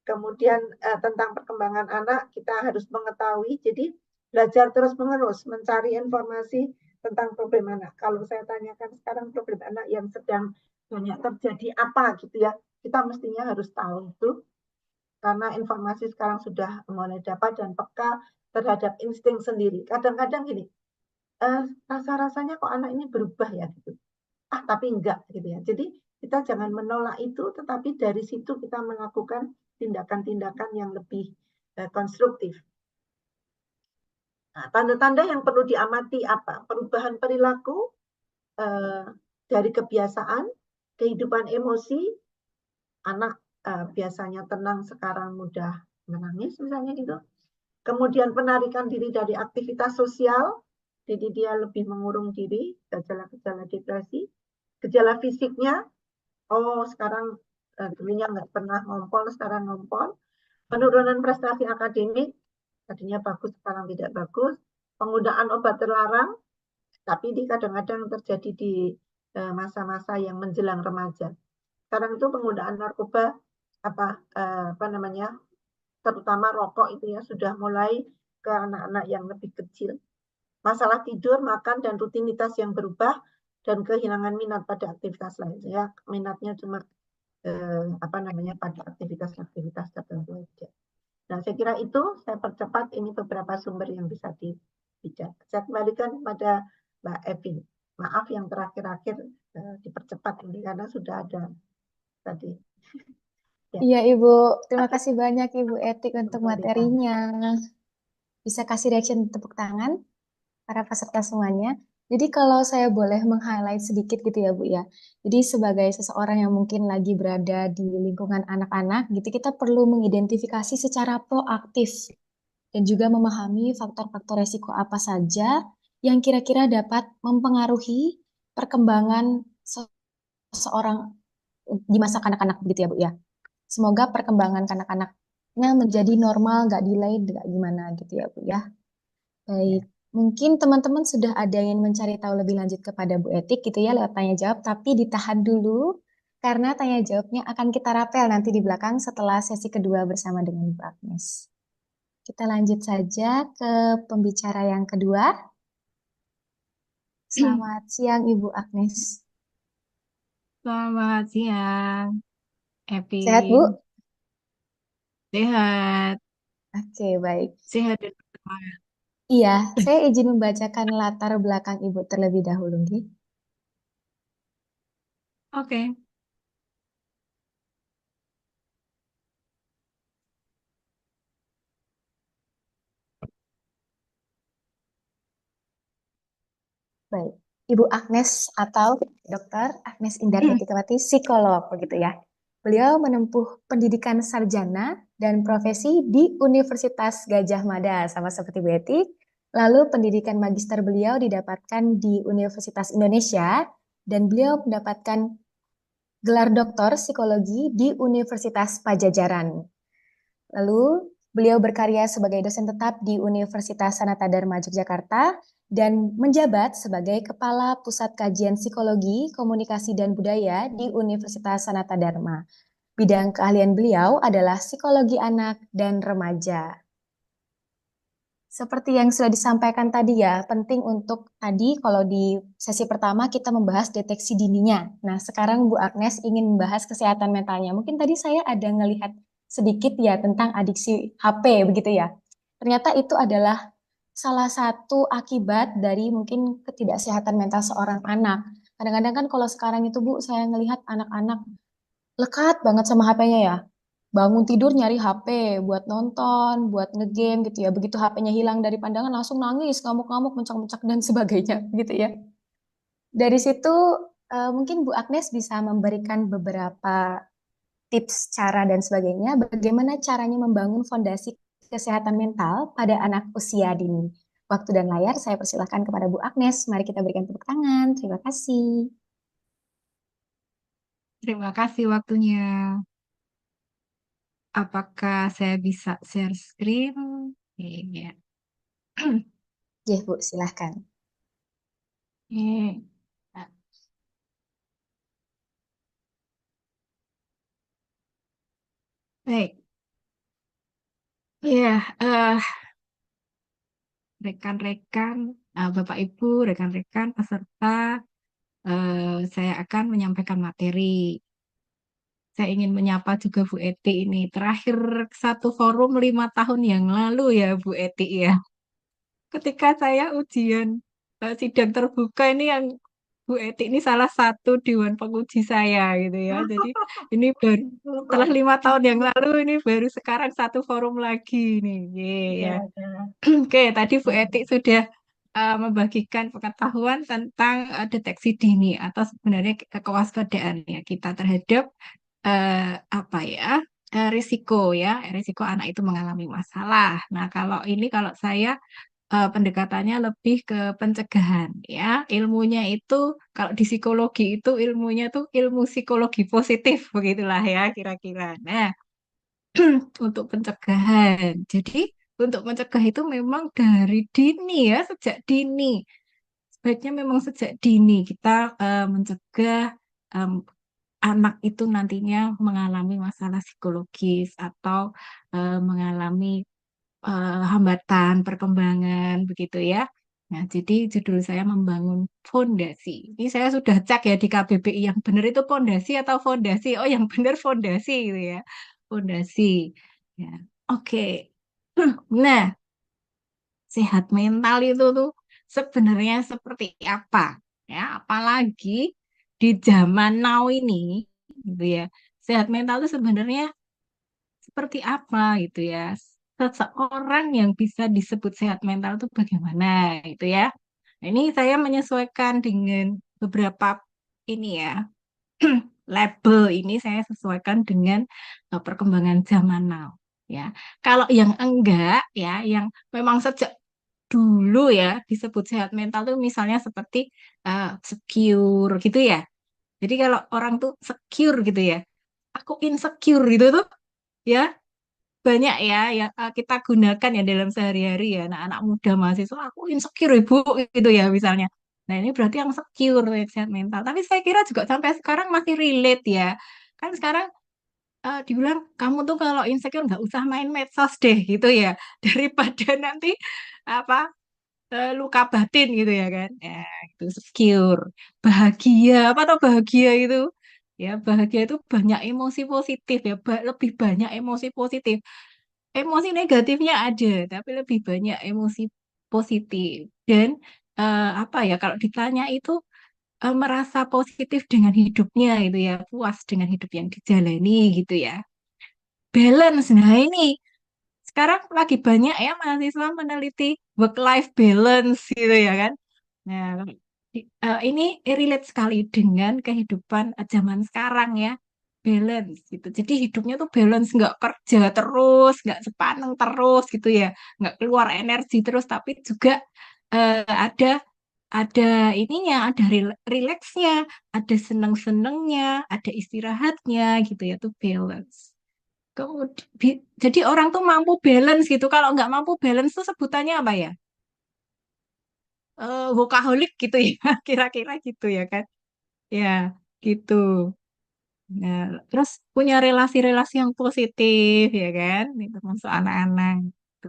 Kemudian tentang perkembangan anak kita harus mengetahui. Jadi belajar terus-menerus mencari informasi tentang problem anak. Kalau saya tanyakan sekarang problem anak yang sedang banyak terjadi apa gitu ya, kita mestinya harus tahu itu, karena informasi sekarang sudah mulai dapat dan peka terhadap insting sendiri. Kadang-kadang gini, rasa-rasanya kok anak ini berubah ya gitu. Tapi enggak gitu ya. Jadi kita jangan menolak itu, tetapi dari situ kita melakukan tindakan-tindakan yang lebih konstruktif. Nah, tanda-tanda yang perlu diamati apa? Perubahan perilaku dari kebiasaan, kehidupan emosi, anak biasanya tenang sekarang mudah menangis misalnya gitu. Kemudian penarikan diri dari aktivitas sosial, jadi dia lebih mengurung diri, gejala-gejala depresi. Gejala fisiknya, sekarang dulunya nggak pernah ngompol, sekarang ngompol. Penurunan prestasi akademik, tadinya bagus, sekarang tidak bagus. Penggunaan obat terlarang, tapi di kadang-kadang terjadi di masa-masa yang menjelang remaja. Sekarang itu penggunaan narkoba, terutama rokok itu ya, sudah mulai ke anak-anak yang lebih kecil. Masalah tidur, makan, dan rutinitas yang berubah, dan kehilangan minat pada aktivitas lain. Ya, minatnya cuma pada aktivitas-aktivitas tertentu saja. Nah, saya kira itu saya percepat, ini beberapa sumber yang bisa dibicara. Saya kembalikan kepada Mbak Evi. Maaf yang terakhir-akhir dipercepat ini karena sudah ada tadi. Ya. Iya Ibu, terima kasih banyak Ibu Etik untuk materinya. Bisa kasih reaction tepuk tangan para peserta semuanya. Jadi kalau saya boleh meng-highlight sedikit gitu ya Bu ya. Jadi sebagai seseorang yang mungkin lagi berada di lingkungan anak-anak gitu, kita perlu mengidentifikasi secara proaktif dan juga memahami faktor-faktor resiko apa saja yang kira-kira dapat mempengaruhi perkembangan seseorang di masa kanak-kanak begitu ya Bu ya. Semoga perkembangan kanak-kanaknya menjadi normal, nggak delay, nggak gimana gitu ya Bu ya. Baik, mungkin teman-teman sudah ada yang mencari tahu lebih lanjut kepada Bu Etik gitu ya lewat tanya jawab, tapi ditahan dulu karena tanya jawabnya akan kita rapel nanti di belakang setelah sesi kedua bersama dengan Bu Agnes. Kita lanjut saja ke pembicara yang kedua. Selamat siang Ibu Agnes. Selamat siang, Epi. Sehat Bu? Sehat. Oke, baik. Sehat dan bersemangat. Iya, saya izin membacakan latar belakang Ibu terlebih dahulu nih. Oke. Baik, Ibu Agnes atau Dr. Agnes Indah Etikawati, psikolog begitu ya. Beliau menempuh pendidikan sarjana dan profesi di Universitas Gajah Mada sama seperti Bu Etik. Lalu pendidikan magister beliau didapatkan di Universitas Indonesia dan beliau mendapatkan gelar doktor psikologi di Universitas Pajajaran. Lalu beliau berkarya sebagai dosen tetap di Universitas Sanata Dharma Yogyakarta dan menjabat sebagai Kepala Pusat Kajian Psikologi, Komunikasi dan Budaya di Universitas Sanata Dharma. Bidang keahlian beliau adalah psikologi anak dan remaja. Seperti yang sudah disampaikan tadi ya, penting untuk tadi kalau di sesi pertama kita membahas deteksi dininya. Nah, sekarang Bu Agnes ingin membahas kesehatan mentalnya. Mungkin tadi saya ada ngelihat sedikit ya tentang adiksi HP begitu ya. Ternyata itu adalah salah satu akibat dari mungkin ketidaksehatan mental seorang anak. Kadang-kadang kan kalau sekarang itu Bu, saya ngelihat anak-anak lekat banget sama HP-nya ya. Bangun tidur nyari HP buat nonton, buat ngegame gitu ya. Begitu HP-nya hilang dari pandangan langsung nangis, ngamuk-ngamuk, mencak-mencak dan sebagainya gitu ya. Dari situ mungkin Bu Agnes bisa memberikan beberapa tips, cara dan sebagainya bagaimana caranya membangun fondasi kesehatan mental pada anak usia dini. Waktu dan layar saya persilahkan kepada Bu Agnes. Mari kita berikan tepuk tangan. Terima kasih. Terima kasih waktunya. Apakah saya bisa share screen? Iya. Ya, Bu, silahkan. Oke. Nah, baik. Ya, rekan-rekan, Bapak Ibu, rekan-rekan peserta, saya akan menyampaikan materi. Saya ingin menyapa juga Bu Eti ini. Terakhir satu forum 5 tahun yang lalu ya Bu Eti ya. Ketika saya ujian sidang terbuka ini yang Bu Eti ini salah satu dewan penguji saya gitu ya. Jadi ini baru setelah 5 tahun yang lalu ini baru sekarang satu forum lagi nih. Ya, Ya. ya. Oke, tadi Bu Eti sudah membagikan pengetahuan tentang deteksi dini atau sebenarnya kewaspadaan ya kita terhadap apa ya risiko ya risiko anak itu mengalami masalah. Nah, kalau saya pendekatannya lebih ke pencegahan ya. Ilmunya itu kalau di psikologi itu ilmunya tuh ilmu psikologi positif begitulah ya kira-kira. Nah, untuk pencegahan. Jadi untuk mencegah itu memang dari dini ya, sejak dini. Sebaiknya memang sejak dini kita mencegah em, anak itu nantinya mengalami masalah psikologis atau mengalami hambatan perkembangan begitu ya. Nah, jadi judul saya membangun fondasi. Ini saya sudah cek ya di KBBI yang benar itu fondasi atau fondasi. Oh, yang benar fondasi gitu ya. Fondasi. Ya. Oke. Nah, sehat mental itu tuh sebenarnya seperti apa? Ya, apalagi di zaman now ini gitu ya. Sehat mental itu sebenarnya seperti apa gitu ya. Seseorang yang bisa disebut sehat mental itu bagaimana gitu ya. Nah, ini saya menyesuaikan dengan beberapa ini ya label ini saya sesuaikan dengan perkembangan zaman now ya. Kalau yang enggak ya, yang memang sejak dulu ya disebut sehat mental tuh misalnya seperti secure gitu ya. Jadi kalau orang tuh secure gitu ya, aku insecure gitu tuh ya banyak ya yang kita gunakan ya dalam sehari-hari ya anak-anak muda mahasiswa aku insecure ibu gitu ya misalnya. Nah ini berarti yang secure ya, sehat mental. Tapi saya kira juga sampai sekarang masih relate ya. Kan sekarang dibilang kamu tuh kalau insecure nggak usah main medsos deh gitu ya daripada nanti apa luka batin gitu ya kan. Ya itu secure. Bahagia apa atau bahagia itu ya bahagia itu banyak emosi positif ya lebih banyak emosi positif. Emosi negatifnya ada, tapi lebih banyak emosi positif. Dan apa ya, kalau ditanya itu merasa positif dengan hidupnya gitu ya, puas dengan hidup yang dijalani gitu ya. Balance, nah ini sekarang lagi banyak ya mahasiswa meneliti work-life balance gitu ya kan. Nah, ini relate sekali dengan kehidupan zaman sekarang ya, balance gitu. Jadi hidupnya tuh balance, nggak kerja terus, nggak sepaneng terus gitu ya, nggak keluar energi terus, tapi juga ada ininya, ada rileksnya, ada seneng-senengnya, ada istirahatnya gitu ya, tuh balance. Jadi orang tuh mampu balance gitu. Kalau nggak mampu balance tuh sebutannya apa ya? Workaholic gitu ya, kira-kira gitu ya kan? Ya, gitu. Nah, terus punya relasi-relasi yang positif ya kan? Ini termasuk anak-anak. Gitu.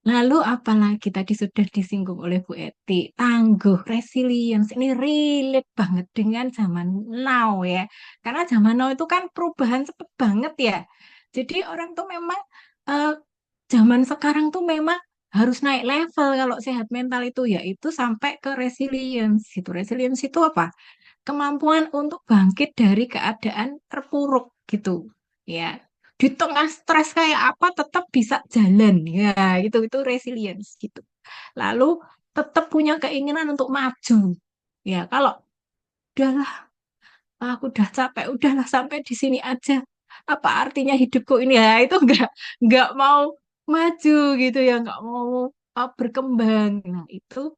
Lalu apalagi tadi sudah disinggung oleh Bu Eti, tangguh, resilience ini relate banget dengan zaman now ya. Karena zaman now itu kan perubahan cepet banget ya. Jadi orang tuh memang eh, zaman sekarang tuh memang harus naik level kalau sehat mental itu yaitu sampai ke resilience gitu. Resilience itu apa? Kemampuan untuk bangkit dari keadaan terpuruk. gitu ya. Di tengah stres kayak apa tetap bisa jalan ya, itu resilience gitu. Lalu tetap punya keinginan untuk maju ya. Kalau udahlah, aku udah capek, udahlah sampai di sini aja, apa artinya hidupku ini ya, itu nggak mau maju gitu ya, nggak mau berkembang. Nah itu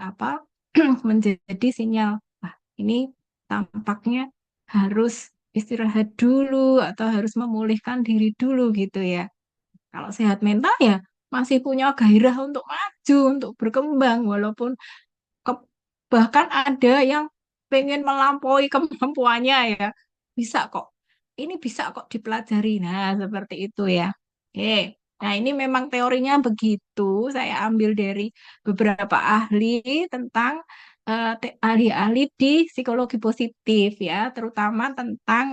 apa menjadi sinyal, wah ini tampaknya harus istirahat dulu atau harus memulihkan diri dulu gitu ya. Kalau sehat mental ya masih punya gairah untuk maju, untuk berkembang, walaupun ke- bahkan ada yang pengen melampaui kemampuannya ya. Bisa kok. Ini bisa kok dipelajari. Nah, seperti itu ya. Oke. Nah, ini memang teorinya begitu. Saya ambil dari beberapa ahli tentang ahli-ahli di psikologi positif ya, terutama tentang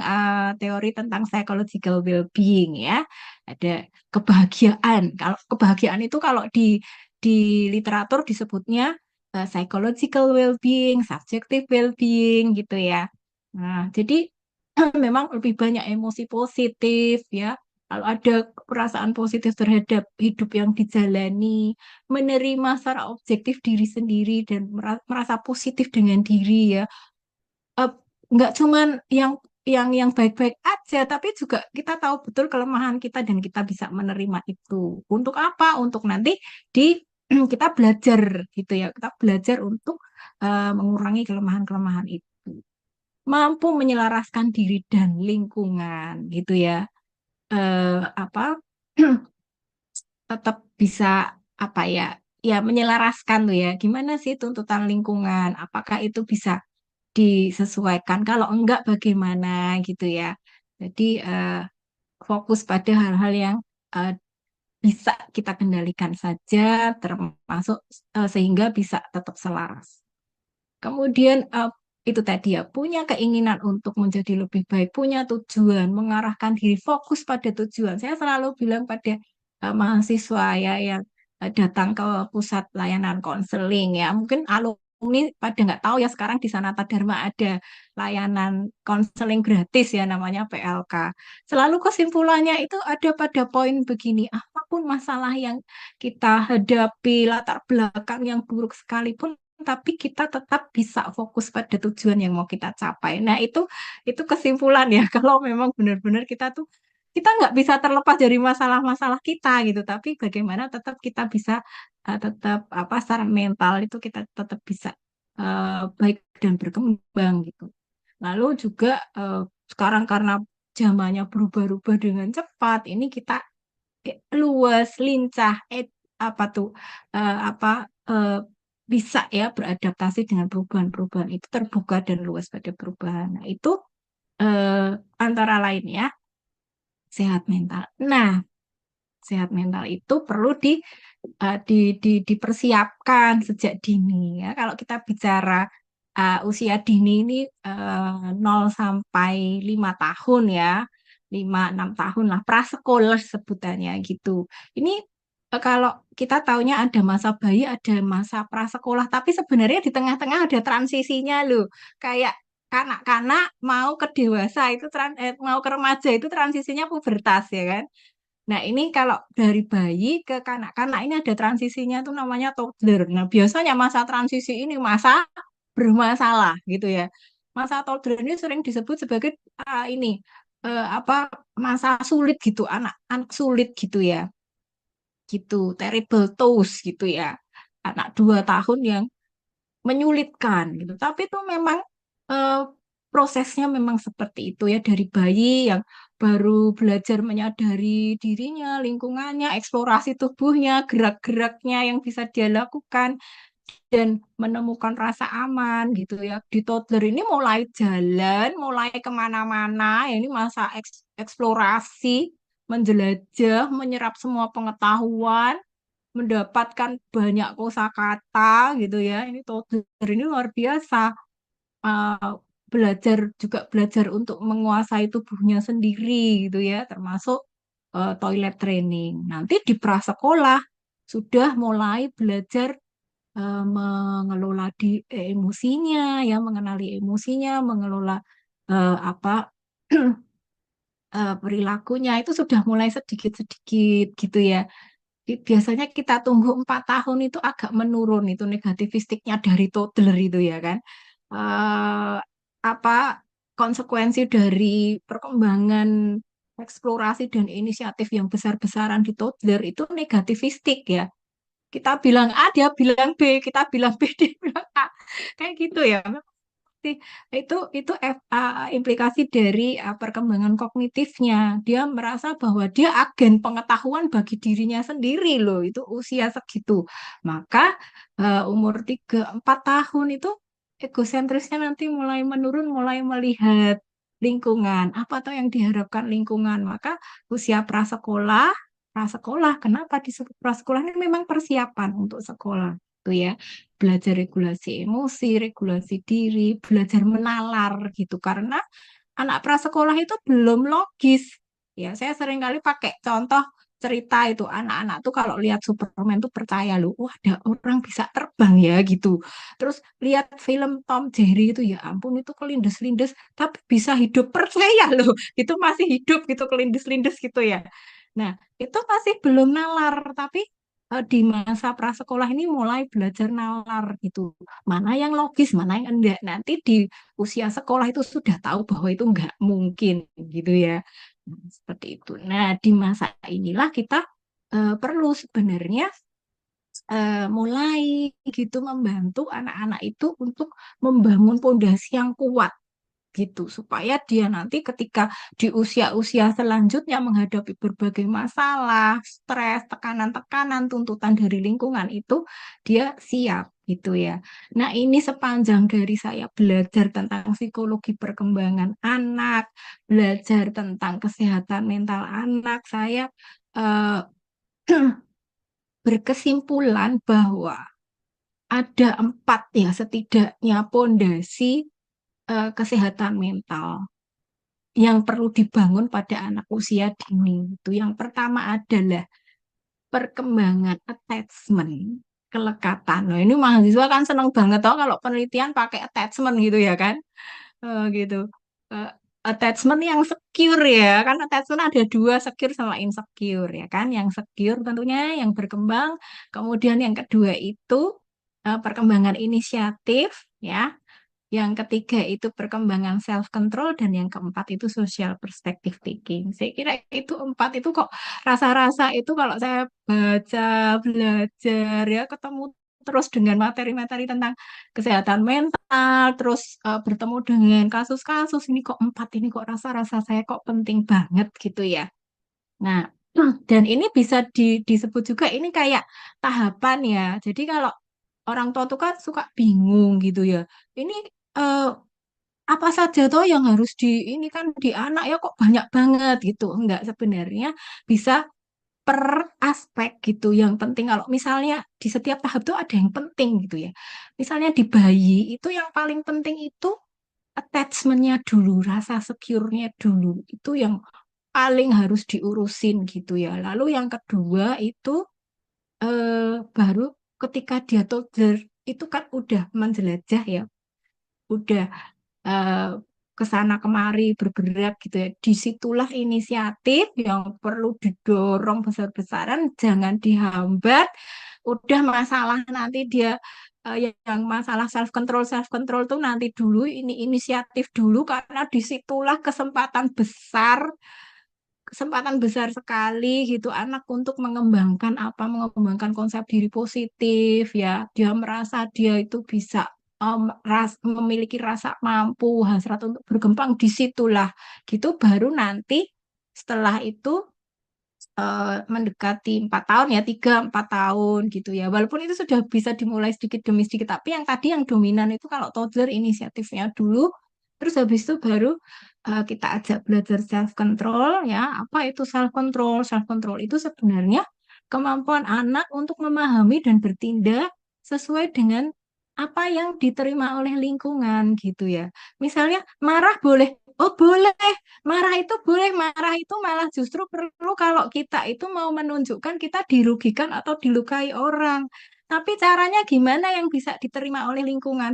teori tentang psychological well-being ya. Ada kebahagiaan. Kalau kebahagiaan itu kalau di literatur disebutnya psychological well-being, subjective well-being gitu ya. Nah, jadi memang lebih banyak emosi positif ya. Kalau ada perasaan positif terhadap hidup yang dijalani, menerima secara objektif diri sendiri dan merasa positif dengan diri ya. Eh, nggak cuman yang baik-baik aja, tapi juga kita tahu betul kelemahan kita dan kita bisa menerima itu. Untuk apa? Untuk nanti di kita belajar gitu ya. Kita belajar untuk mengurangi kelemahan-kelemahan itu. Mampu menyelaraskan diri dan lingkungan gitu ya. Apa tetap bisa apa ya? Ya menyelaraskan tuh ya. Gimana sih tuntutan lingkungan? Apakah itu bisa disesuaikan? Kalau enggak bagaimana gitu ya. Jadi fokus pada hal-hal yang eh, bisa kita kendalikan saja, termasuk sehingga bisa tetap selaras. Kemudian itu tadi ya, punya keinginan untuk menjadi lebih baik, punya tujuan, mengarahkan diri, fokus pada tujuan. Saya selalu bilang pada mahasiswa ya yang datang ke pusat layanan konseling ya, mungkin alumni pada nggak tahu ya, sekarang di Sanata Dharma ada layanan konseling gratis ya, namanya PLK. Selalu kesimpulannya itu ada pada poin begini, apapun masalah yang kita hadapi, latar belakang yang buruk sekalipun, tapi kita tetap bisa fokus pada tujuan yang mau kita capai. Nah, itu kesimpulan ya. Kalau memang benar-benar kita tuh kita nggak bisa terlepas dari masalah-masalah kita gitu, tapi bagaimana tetap kita bisa tetap apa secara mental itu kita tetap bisa baik dan berkembang gitu. Lalu juga sekarang karena zamannya berubah-ubah dengan cepat, ini kita luas, lincah, apa tuh apa eh, bisa ya beradaptasi dengan perubahan-perubahan itu, terbuka dan luas pada perubahan. Nah, itu eh, antara lain ya sehat mental. Nah, sehat mental itu perlu dipersiapkan sejak dini ya. Kalau kita bicara usia dini ini 0 sampai 5 tahun ya. 5-6 tahun lah, prasekolah sebutannya gitu. Ini kalau kita taunya ada masa bayi, ada masa prasekolah, tapi sebenarnya di tengah-tengah ada transisinya loh. Kayak kanak-kanak mau ke dewasa itu mau ke remaja itu transisinya pubertas ya kan. Nah, ini kalau dari bayi ke kanak-kanak ini ada transisinya tuh namanya toddler. Nah, biasanya masa transisi ini masa bermasalah gitu ya. Masa toddler ini sering disebut sebagai ini apa masa sulit gitu, anak-anak sulit gitu ya. Gitu, terrible twos gitu ya. Anak 2 tahun yang menyulitkan gitu. Tapi itu memang eh, prosesnya memang seperti itu ya, dari bayi yang baru belajar menyadari dirinya, lingkungannya, eksplorasi tubuhnya, gerak-geraknya yang bisa dia lakukan dan menemukan rasa aman gitu ya. Di toddler ini mulai jalan, mulai kemana-mana, ya ini masa eksplorasi, menjelajah, menyerap semua pengetahuan, mendapatkan banyak kosakata gitu ya. Ini toddler ini luar biasa. Uh, belajar juga belajar untuk menguasai tubuhnya sendiri gitu ya, termasuk toilet training. Nanti di prasekolah sudah mulai belajar mengelola emosinya ya, mengenali emosinya, mengelola apa perilakunya itu sudah mulai sedikit-sedikit gitu ya. Biasanya kita tunggu 4 tahun itu agak menurun itu negativistiknya dari toddler itu ya kan. Eh, apa konsekuensi dari perkembangan eksplorasi dan inisiatif yang besar-besaran di toddler itu negativistik ya. Kita bilang A, dia bilang B, kita bilang B, dia bilang A. Kayak gitu ya. Sih. Itu implikasi dari perkembangan kognitifnya. Dia merasa bahwa dia agen pengetahuan bagi dirinya sendiri loh. Itu usia segitu. Maka umur 3-4 tahun itu egosentrisnya nanti mulai menurun, mulai melihat lingkungan. Apa tuh yang diharapkan lingkungan? Maka usia prasekolah, prasekolah. Kenapa disebut prasekolah? Ini memang persiapan untuk sekolah. Tuh ya, belajar regulasi emosi, regulasi diri, belajar menalar gitu. Karena anak prasekolah itu belum logis. Ya, saya sering kali pakai contoh cerita itu anak-anak tuh kalau lihat Superman tuh percaya loh, wah ada orang bisa terbang ya gitu. Terus lihat film Tom Jerry itu ya ampun itu kelindes-lindes tapi bisa hidup percaya loh. Itu masih hidup gitu kelindes-lindes gitu ya. Nah, itu masih belum nalar tapi di masa prasekolah ini mulai belajar nalar gitu. Mana yang logis, mana yang enggak. Nanti di usia sekolah itu sudah tahu bahwa itu enggak mungkin gitu ya. Nah, seperti itu. Nah, di masa inilah kita perlu sebenarnya mulai gitu membantu anak-anak itu untuk membangun pondasi yang kuat gitu supaya dia nanti ketika di usia-usia selanjutnya menghadapi berbagai masalah, stres, tekanan-tekanan, tuntutan dari lingkungan itu dia siap gitu ya. Nah, ini sepanjang dari saya belajar tentang psikologi perkembangan anak, belajar tentang kesehatan mental anak, saya eh, berkesimpulan bahwa ada 4 ya setidaknya pondasi kesehatan mental yang perlu dibangun pada anak usia dini. Itu yang pertama adalah perkembangan attachment, kelekatan. Nah, ini mahasiswa kan seneng banget toh kalau penelitian pakai attachment gitu ya kan. Gitu. Eh, Attachment yang secure ya, kan attachment ada dua, secure sama insecure ya kan. Yang secure tentunya yang berkembang, kemudian yang kedua itu perkembangan inisiatif ya, yang ketiga itu perkembangan self control dan yang keempat itu social perspective taking. Saya kira itu 4 itu kok rasa-rasa itu kalau saya baca, belajar ya ketemu terus dengan materi-materi tentang kesehatan mental, terus bertemu dengan kasus-kasus ini kok 4 ini kok rasa-rasa saya kok penting banget gitu ya. Nah, dan ini bisa disebut juga ini kayak tahapan ya. Jadi kalau orang tua tuh kan suka bingung gitu ya. Ini eh, apa saja toh yang harus di ini kan di anak ya kok banyak banget gitu. Enggak sebenarnya bisa per aspek gitu. Yang penting kalau misalnya di setiap tahap tuh ada yang penting gitu ya. Misalnya di bayi itu yang paling penting itu attachment-nya dulu, rasa secure-nya dulu. Itu yang paling harus diurusin gitu ya. Lalu yang kedua itu baru ketika dia toddler itu kan udah menjelajah ya, udah eh, ke sana kemari bergerak gitu ya. Disitulah inisiatif yang perlu didorong besar-besaran, jangan dihambat. Udah masalah nanti dia yang masalah self control tuh nanti dulu ini inisiatif dulu karena disitulah kesempatan besar sekali gitu anak untuk mengembangkan mengembangkan konsep diri positif ya dia merasa dia itu bisa memiliki rasa mampu hasrat untuk berkembang disitulah gitu baru nanti setelah itu mendekati 4 tahun ya 3-4 tahun gitu ya walaupun itu sudah bisa dimulai sedikit demi sedikit tapi yang tadi yang dominan itu kalau toddler inisiatifnya dulu terus habis itu baru kita ajak belajar self control ya apa itu self control itu sebenarnya kemampuan anak untuk memahami dan bertindak sesuai dengan apa yang diterima oleh lingkungan gitu ya misalnya marah boleh oh boleh marah itu boleh, marah itu malah justru perlu kalau kita itu mau menunjukkan kita dirugikan atau dilukai orang. Tapi caranya gimana yang bisa diterima oleh lingkungan?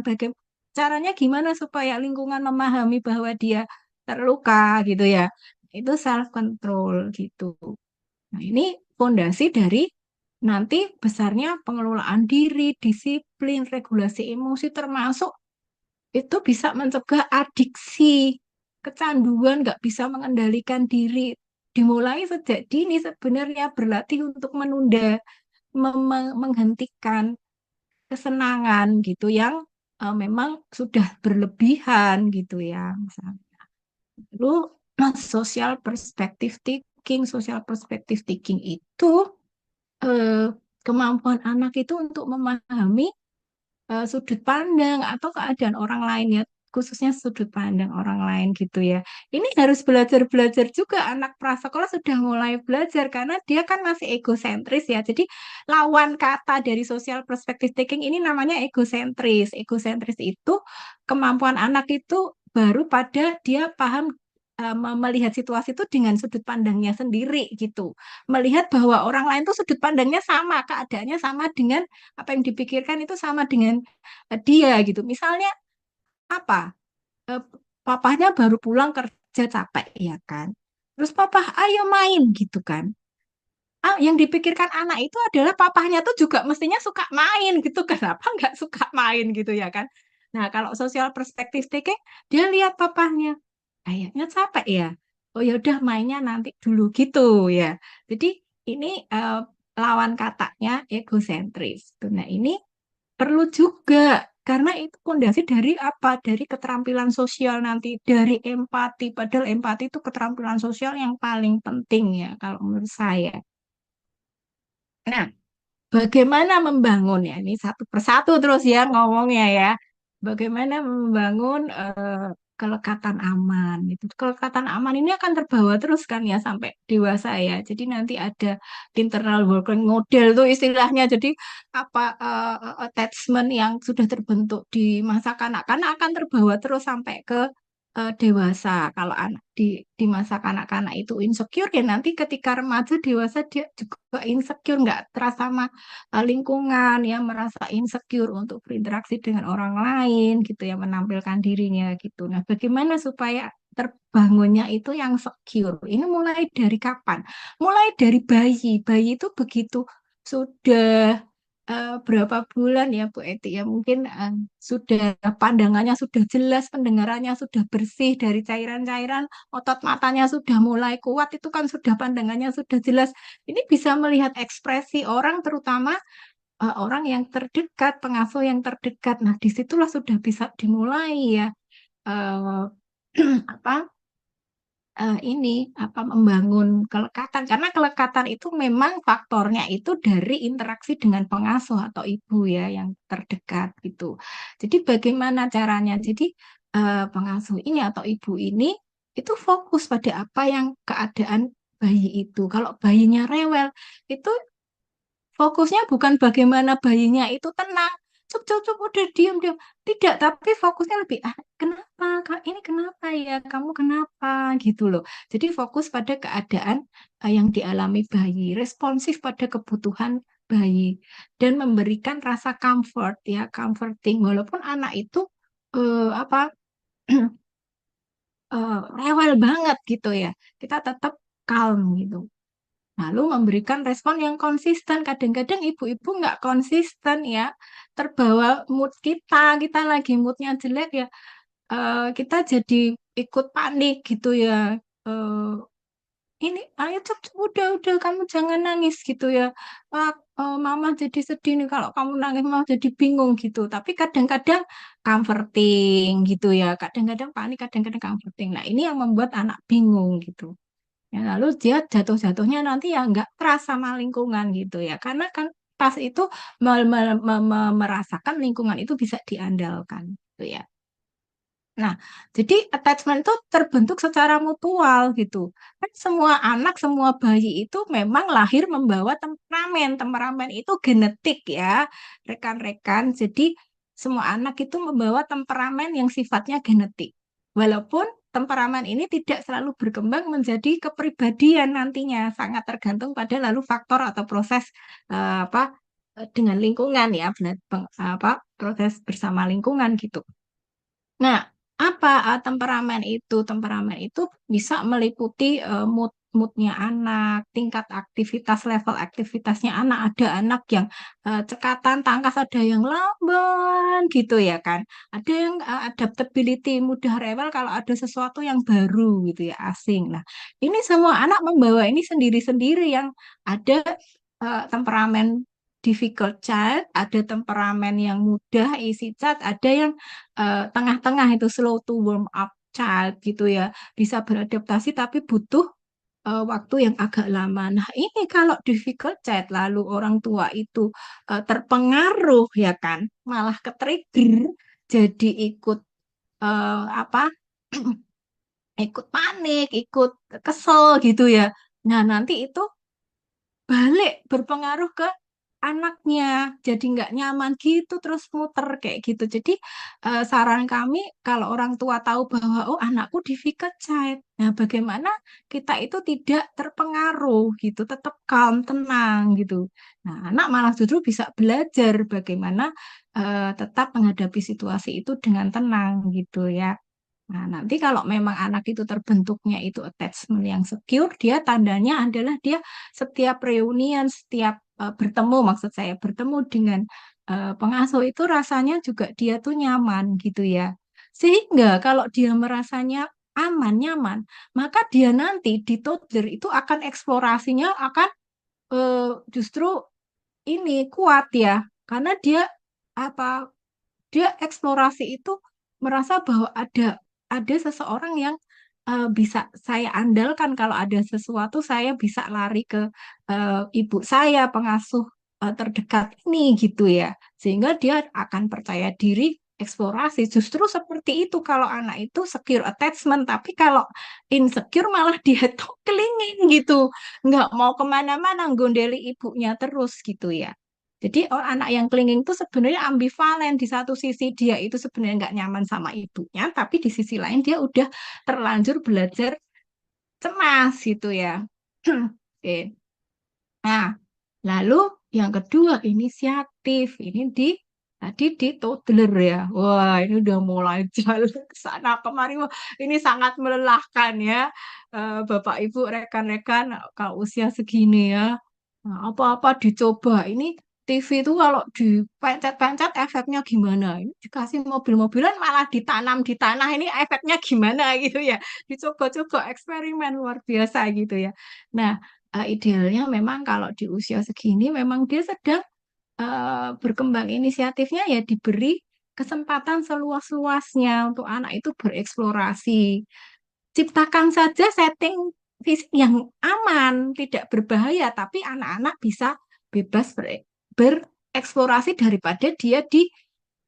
Caranya gimana supaya lingkungan memahami bahwa dia terluka gitu ya. itu self control gitu. Nah, ini fondasi dari nanti besarnya pengelolaan diri, disiplin, regulasi emosi, termasuk itu bisa mencegah adiksi, kecanduan, nggak bisa mengendalikan diri. Dimulai sejak dini sebenarnya berlatih untuk menunda, menghentikan kesenangan gitu yang memang sudah berlebihan gitu ya. Misalnya. Lalu social perspective thinking itu eh, kemampuan anak itu untuk memahami sudut pandang atau keadaan orang lain ya, khususnya sudut pandang orang lain gitu ya. Ini harus belajar-belajar juga anak prasekolah sudah mulai belajar karena dia kan masih egosentris ya. Jadi lawan kata dari social perspective taking ini namanya egosentris. Egosentris itu kemampuan anak itu baru pada dia paham melihat situasi itu dengan sudut pandangnya sendiri gitu. Melihat bahwa orang lain tuh sudut pandangnya sama, keadaannya sama dengan apa yang dipikirkan itu sama dengan dia gitu. Misalnya apa? Eh, Papahnya baru pulang kerja capek ya kan. Terus papa ayo main gitu kan. Yang dipikirkan anak itu adalah papahnya tuh juga mestinya suka main gitu. Kenapa nggak suka main gitu ya kan? Nah, kalau sosial perspektif taking, dia lihat papahnya kayaknya capek ya. Oh ya udah mainnya nanti dulu gitu ya. Jadi ini lawan katanya egosentris. Tuh, nah, ini perlu juga karena itu fondasi dari apa? Dari keterampilan sosial nanti, dari empati. Padahal empati itu keterampilan sosial yang paling penting ya kalau menurut saya. Nah, bagaimana membangun ya? Ini satu persatu terus ya ngomongnya ya. Bagaimana membangun kelekatan aman itu. Kelekatan aman ini akan terbawa terus kan ya sampai dewasa ya. Jadi nanti ada internal working model tuh istilahnya. Jadi apa attachment yang sudah terbentuk di masa kanak-kanak akan terbawa terus sampai ke dewasa. Kalau anak di masa kanak-kanak itu insecure ya nanti ketika remaja dewasa dia juga insecure nggak terasa sama lingkungan ya merasa insecure untuk berinteraksi dengan orang lain gitu ya menampilkan dirinya gitu. Nah, bagaimana supaya terbangunnya itu yang secure? Ini mulai dari kapan? Mulai dari bayi. Bayi itu begitu sudah berapa bulan ya Bu Eti ya mungkin sudah pandangannya sudah jelas, pendengarannya sudah bersih dari cairan-cairan, otot matanya sudah mulai kuat itu kan sudah pandangannya sudah jelas. Ini bisa melihat ekspresi orang terutama orang yang terdekat, pengasuh yang terdekat. Nah, disitulah sudah bisa dimulai ya eh, apa ini apa membangun kelekatan karena kelekatan itu memang faktornya itu dari interaksi dengan pengasuh atau ibu ya yang terdekat gitu. Jadi bagaimana caranya? Jadi pengasuh ini atau ibu ini itu fokus pada apa yang keadaan bayi itu. Kalau bayinya rewel itu fokusnya bukan bagaimana bayinya itu tenang. Cup, cup, cup, udah diam, diam. Tidak, tapi fokusnya lebih, kenapa, Kak? Ini kenapa ya? Kamu kenapa? Gitu loh. Jadi fokus pada keadaan yang dialami bayi, responsif pada kebutuhan bayi, dan memberikan rasa comfort, ya, comforting. Walaupun anak itu apa rewel banget gitu ya, kita tetap calm gitu. Lalu memberikan respon yang konsisten. Kadang-kadang ibu-ibu nggak konsisten ya, terbawa mood kita lagi moodnya jelek ya, kita jadi ikut panik gitu ya. Eh, ini ayo cep, udah kamu jangan nangis gitu ya. Wah, mama jadi sedih nih kalau kamu nangis mama jadi bingung gitu. Tapi kadang-kadang comforting gitu ya. Kadang-kadang panik, kadang-kadang comforting. Nah ini yang membuat anak bingung gitu. Ya, lalu dia jatuh-jatuhnya nanti ya nggak keras sama lingkungan gitu ya. Karena kan pas itu merasakan lingkungan itu bisa diandalkan gitu ya. Nah, jadi attachment itu terbentuk secara mutual gitu. Kan semua anak, semua bayi itu memang lahir membawa temperamen. Temperamen itu genetik ya, rekan-rekan. Jadi semua anak itu membawa temperamen yang sifatnya genetik. Walaupun temperamen ini tidak selalu berkembang menjadi kepribadian nantinya, sangat tergantung pada lalu faktor atau proses apa dengan lingkungan ya, apa proses bersama lingkungan gitu. Nah, apa temperamen itu? Temperamen itu bisa meliputi moodnya anak, tingkat aktivitas, level aktivitasnya anak. Ada anak yang cekatan, tangkas, ada yang lamban gitu ya kan. Ada yang adaptability, mudah rewel kalau ada sesuatu yang baru gitu ya, asing. Nah, ini semua anak membawa ini sendiri-sendiri yang ada temperamen difficult child, ada temperamen yang mudah, easy child, ada yang tengah-tengah itu slow to warm up child gitu ya, bisa beradaptasi tapi butuh waktu yang agak lama. Nah, ini kalau difficult child lalu orang tua itu terpengaruh ya kan, malah ke-trigger jadi ikut apa ikut panik, ikut kesel gitu ya. Nah, nanti itu balik berpengaruh ke anaknya, jadi nggak nyaman gitu terus muter kayak gitu. Jadi saran kami kalau orang tua tahu bahwa oh anakku difficult child, nah bagaimana kita itu tidak terpengaruh gitu, tetap calm, tenang gitu. Nah anak malah justru bisa belajar bagaimana tetap menghadapi situasi itu dengan tenang gitu ya. Nah, nanti kalau memang anak itu terbentuknya itu attachment yang secure, dia tandanya adalah dia setiap reunian, setiap bertemu, maksud saya bertemu dengan pengasuh itu rasanya juga dia tuh nyaman gitu ya. Sehingga kalau dia merasanya aman, nyaman, maka dia nanti di toddler itu akan eksplorasinya akan justru ini kuat ya, karena dia apa dia eksplorasi itu merasa bahwa ada seseorang yang bisa saya andalkan kalau ada sesuatu saya bisa lari ke ibu saya pengasuh terdekat ini gitu ya sehingga dia akan percaya diri eksplorasi justru seperti itu kalau anak itu secure attachment tapi kalau insecure malah dia tuh kelingin gitu nggak mau kemana-mana gondeli ibunya terus gitu ya jadi anak yang clinging itu sebenarnya ambivalen. Di satu sisi dia itu sebenarnya nggak nyaman sama ibunya, tapi di sisi lain dia udah terlanjur belajar cemas gitu ya. Oke. Nah, lalu yang kedua inisiatif. Ini tadi di toddler ya. Wah, ini udah mulai jalan ke sana kemari. Wah, ini sangat melelahkan ya. Bapak Ibu, rekan-rekan kalau usia segini ya. Nah, apa-apa dicoba. Ini TV itu kalau dipencet-pencet efeknya gimana? Ini dikasih mobil-mobilan malah ditanam di tanah. Ini efeknya gimana gitu ya? Dicoba-coba eksperimen luar biasa gitu ya. Nah, idealnya memang kalau di usia segini memang dia sedang berkembang inisiatifnya ya diberi kesempatan seluas-luasnya untuk anak itu bereksplorasi. Ciptakan saja setting fisik yang aman, tidak berbahaya, tapi anak-anak bisa bebas bereksplorasi daripada dia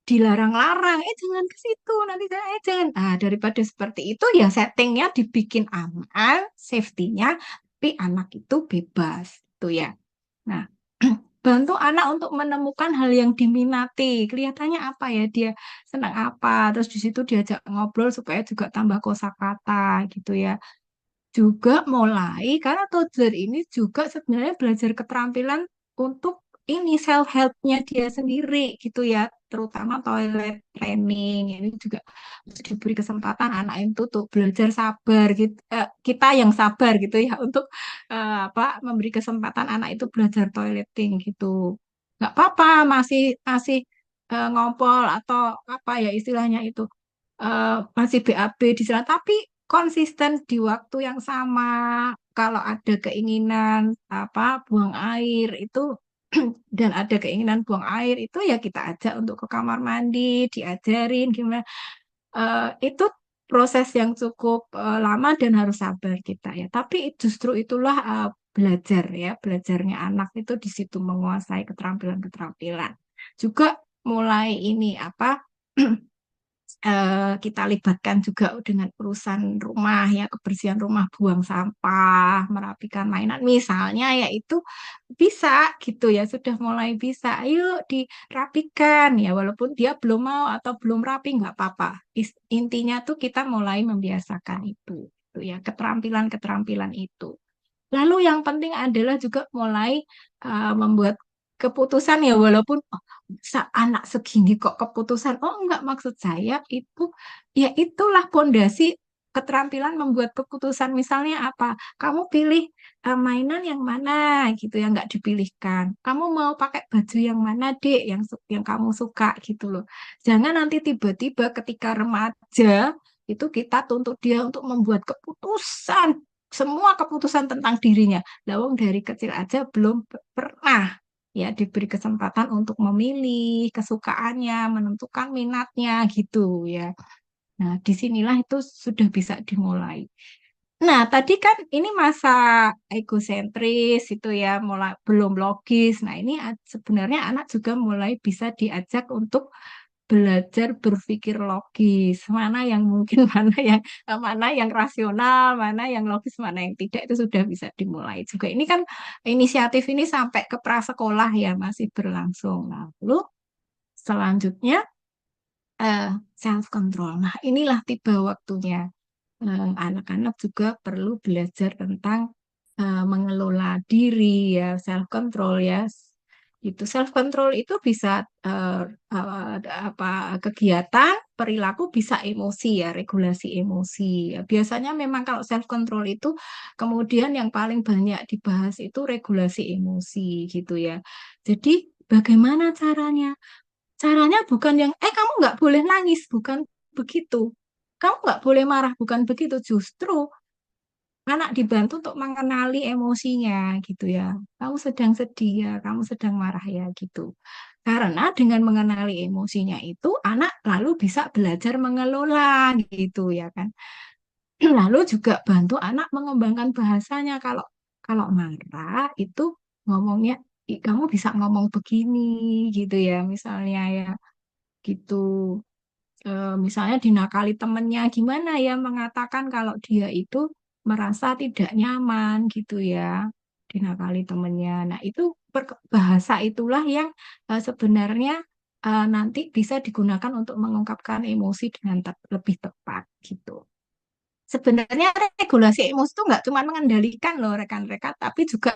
dilarang-larang. Jangan ke situ, nanti saya jangan. Nah, daripada seperti itu ya settingnya dibikin aman, safety-nya, tapi anak itu bebas, itu ya. Nah, bantu anak untuk menemukan hal yang diminati. Kelihatannya apa ya dia senang apa. Terus di situ diajak ngobrol supaya juga tambah kosakata gitu ya. Juga mulai karena toddler ini juga sebenarnya belajar keterampilan untuk ini self help-nya dia sendiri gitu ya, terutama toilet training ini juga harus diberi kesempatan anak itu untuk belajar sabar gitu. Kita yang sabar gitu ya untuk apa memberi kesempatan anak itu belajar toileting gitu. Nggak apa-apa masih masih ngompol atau apa ya istilahnya itu masih BAB di sana, tapi konsisten di waktu yang sama. Kalau ada keinginan apa buang air itu dan ada keinginan buang air itu ya kita ajak untuk ke kamar mandi, diajarin gimana. Itu proses yang cukup lama dan harus sabar kita ya. Tapi justru itulah belajar ya, belajarnya anak itu di situ menguasai keterampilan-keterampilan. Juga mulai ini apa kita libatkan juga dengan urusan rumah ya, kebersihan rumah, buang sampah, merapikan mainan misalnya ya itu bisa gitu ya, sudah mulai bisa. Ayo dirapikan ya, walaupun dia belum mau atau belum rapi nggak apa-apa. Intinya tuh kita mulai membiasakan itu ya, keterampilan-keterampilan itu. Lalu yang penting adalah juga mulai membuat keputusan ya walaupun oh, anak segini kok keputusan. Oh enggak, maksud saya itu ya itulah pondasi keterampilan membuat keputusan. Misalnya apa? Kamu pilih mainan yang mana gitu yang nggak dipilihkan. Kamu mau pakai baju yang mana, Dek, yang kamu suka gitu loh. Jangan nanti tiba-tiba ketika remaja itu kita tuntut dia untuk membuat keputusan, semua keputusan tentang dirinya. Lawang dari kecil aja belum pernah ya diberi kesempatan untuk memilih kesukaannya, menentukan minatnya gitu ya. Nah, disinilah itu sudah bisa dimulai. Nah, tadi kan ini masa egosentris itu ya, mulai belum logis. Nah, ini sebenarnya anak juga mulai bisa diajak untuk belajar berpikir logis. Mana yang mungkin, mana yang rasional, mana yang logis, mana yang tidak, itu sudah bisa dimulai juga. Ini kan inisiatif ini sampai ke prasekolah ya, masih berlangsung. Lalu selanjutnya self control. Nah, inilah tiba waktunya anak-anak juga perlu belajar tentang mengelola diri ya, self control ya. Itu self control itu bisa apa kegiatan, perilaku, bisa emosi ya, regulasi emosi. Ya, biasanya memang kalau self control itu kemudian yang paling banyak dibahas itu regulasi emosi gitu ya. Jadi bagaimana caranya? Caranya bukan yang, kamu nggak boleh nangis, bukan begitu. Kamu nggak boleh marah, bukan begitu. Justru anak dibantu untuk mengenali emosinya gitu ya. Kamu sedang sedih ya, kamu sedang marah ya gitu. Karena dengan mengenali emosinya itu, anak lalu bisa belajar mengelola gitu ya kan. Lalu juga bantu anak mengembangkan bahasanya. Kalau kalau marah itu ngomongnya, kamu bisa ngomong begini gitu ya, misalnya ya gitu. Misalnya dinakali temennya, gimana ya mengatakan kalau dia itu merasa tidak nyaman gitu ya, dinakali temennya. Nah, itu bahasa itulah yang sebenarnya nanti bisa digunakan untuk mengungkapkan emosi dengan lebih tepat gitu. Sebenarnya regulasi emosi itu nggak cuma mengendalikan loh rekan-rekan, tapi juga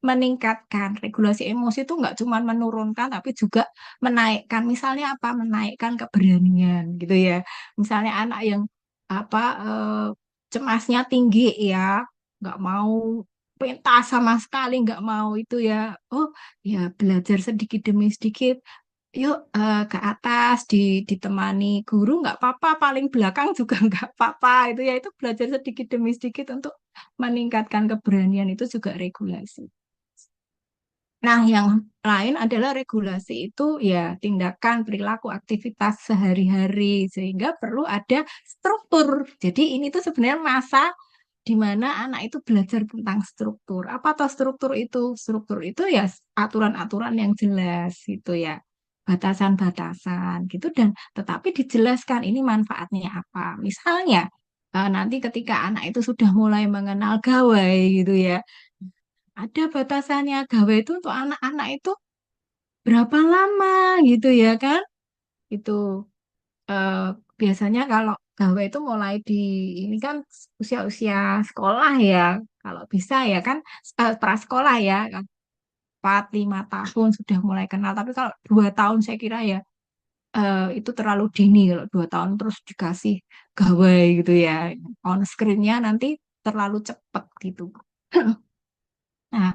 meningkatkan. Regulasi emosi itu nggak cuma menurunkan, tapi juga menaikkan. Misalnya apa? Menaikkan keberanian gitu ya. Misalnya anak yang apa cemasnya tinggi ya, nggak mau pentas sama sekali, nggak mau itu ya. Oh ya, belajar sedikit demi sedikit. Yuk ke atas ditemani guru nggak apa-apa, paling belakang juga nggak apa-apa itu ya, itu belajar sedikit demi sedikit untuk meningkatkan keberanian, itu juga regulasi. Nah, yang lain adalah regulasi itu ya tindakan, perilaku, aktivitas sehari-hari sehingga perlu ada struktur. Jadi ini tuh sebenarnya masa di mana anak itu belajar tentang struktur. Apa toh struktur itu? Struktur itu ya aturan-aturan yang jelas gitu ya. Batasan-batasan gitu, dan tetapi dijelaskan ini manfaatnya apa. Misalnya nanti ketika anak itu sudah mulai mengenal gawai gitu ya. Ada batasannya, gawe itu untuk anak-anak itu berapa lama gitu ya kan? Itu eh, biasanya kalau gawe itu mulai di ini kan usia-usia sekolah ya. Kalau bisa ya kan prasekolah ya, kan 4, 5 tahun sudah mulai kenal. Tapi kalau 2 tahun saya kira ya itu terlalu dini, kalau 2 tahun terus dikasih gawai gitu ya. On screen-nya nanti terlalu cepat gitu. Nah,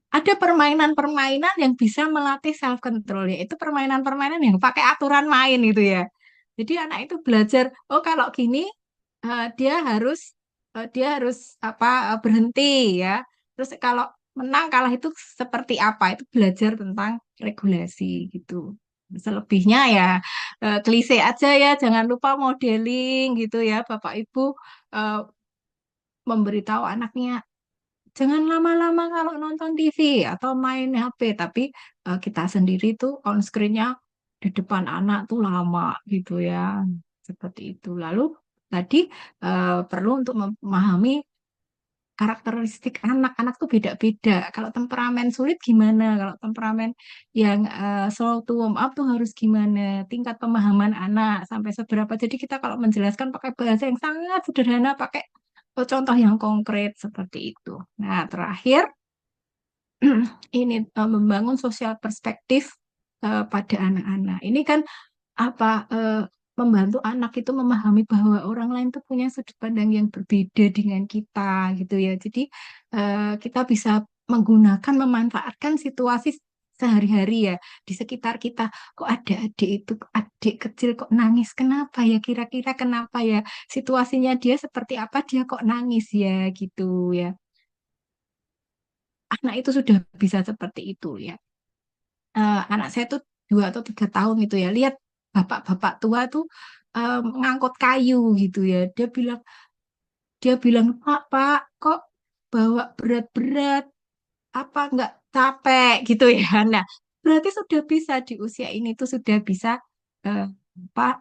ada permainan-permainan yang bisa melatih self control, yaitu permainan-permainan yang pakai aturan main itu ya. Jadi anak itu belajar, oh kalau gini dia harus apa berhenti ya. Terus kalau menang kalah itu seperti apa? Itu belajar tentang regulasi gitu. Selebihnya ya klise aja ya, jangan lupa modeling gitu ya, Bapak Ibu eh, memberitahu anaknya jangan lama-lama kalau nonton TV atau main HP, tapi kita sendiri tuh on screen-nya di depan anak tuh lama gitu ya. Seperti itu. Lalu tadi perlu untuk memahami karakteristik anak-anak tuh beda-beda. Kalau temperamen sulit gimana? Kalau temperamen yang slow to warm up tuh harus gimana? Tingkat pemahaman anak sampai seberapa. Jadi kita kalau menjelaskan pakai bahasa yang sangat sederhana, pakai contoh yang konkret seperti itu. Nah, terakhir ini membangun sosial perspektif pada anak-anak. Ini kan membantu anak itu memahami bahwa orang lain tuh punya sudut pandang yang berbeda dengan kita gitu ya. Jadi kita bisa menggunakan, memanfaatkan situasi sehari-hari ya di sekitar kita. Kok ada adik itu, adik kecil kok nangis? Kenapa ya? Kira-kira kenapa ya? Situasinya dia seperti apa? Dia kok nangis ya gitu ya. Anak itu sudah bisa seperti itu ya. Anak saya tuh 2 atau 3 tahun gitu ya. Lihat bapak-bapak tua tuh ngangkut kayu gitu ya. Dia bilang, Pak, kok bawa berat-berat? Apa nggak capek gitu ya? Nah, berarti sudah bisa di usia ini tuh sudah bisa eh, Pak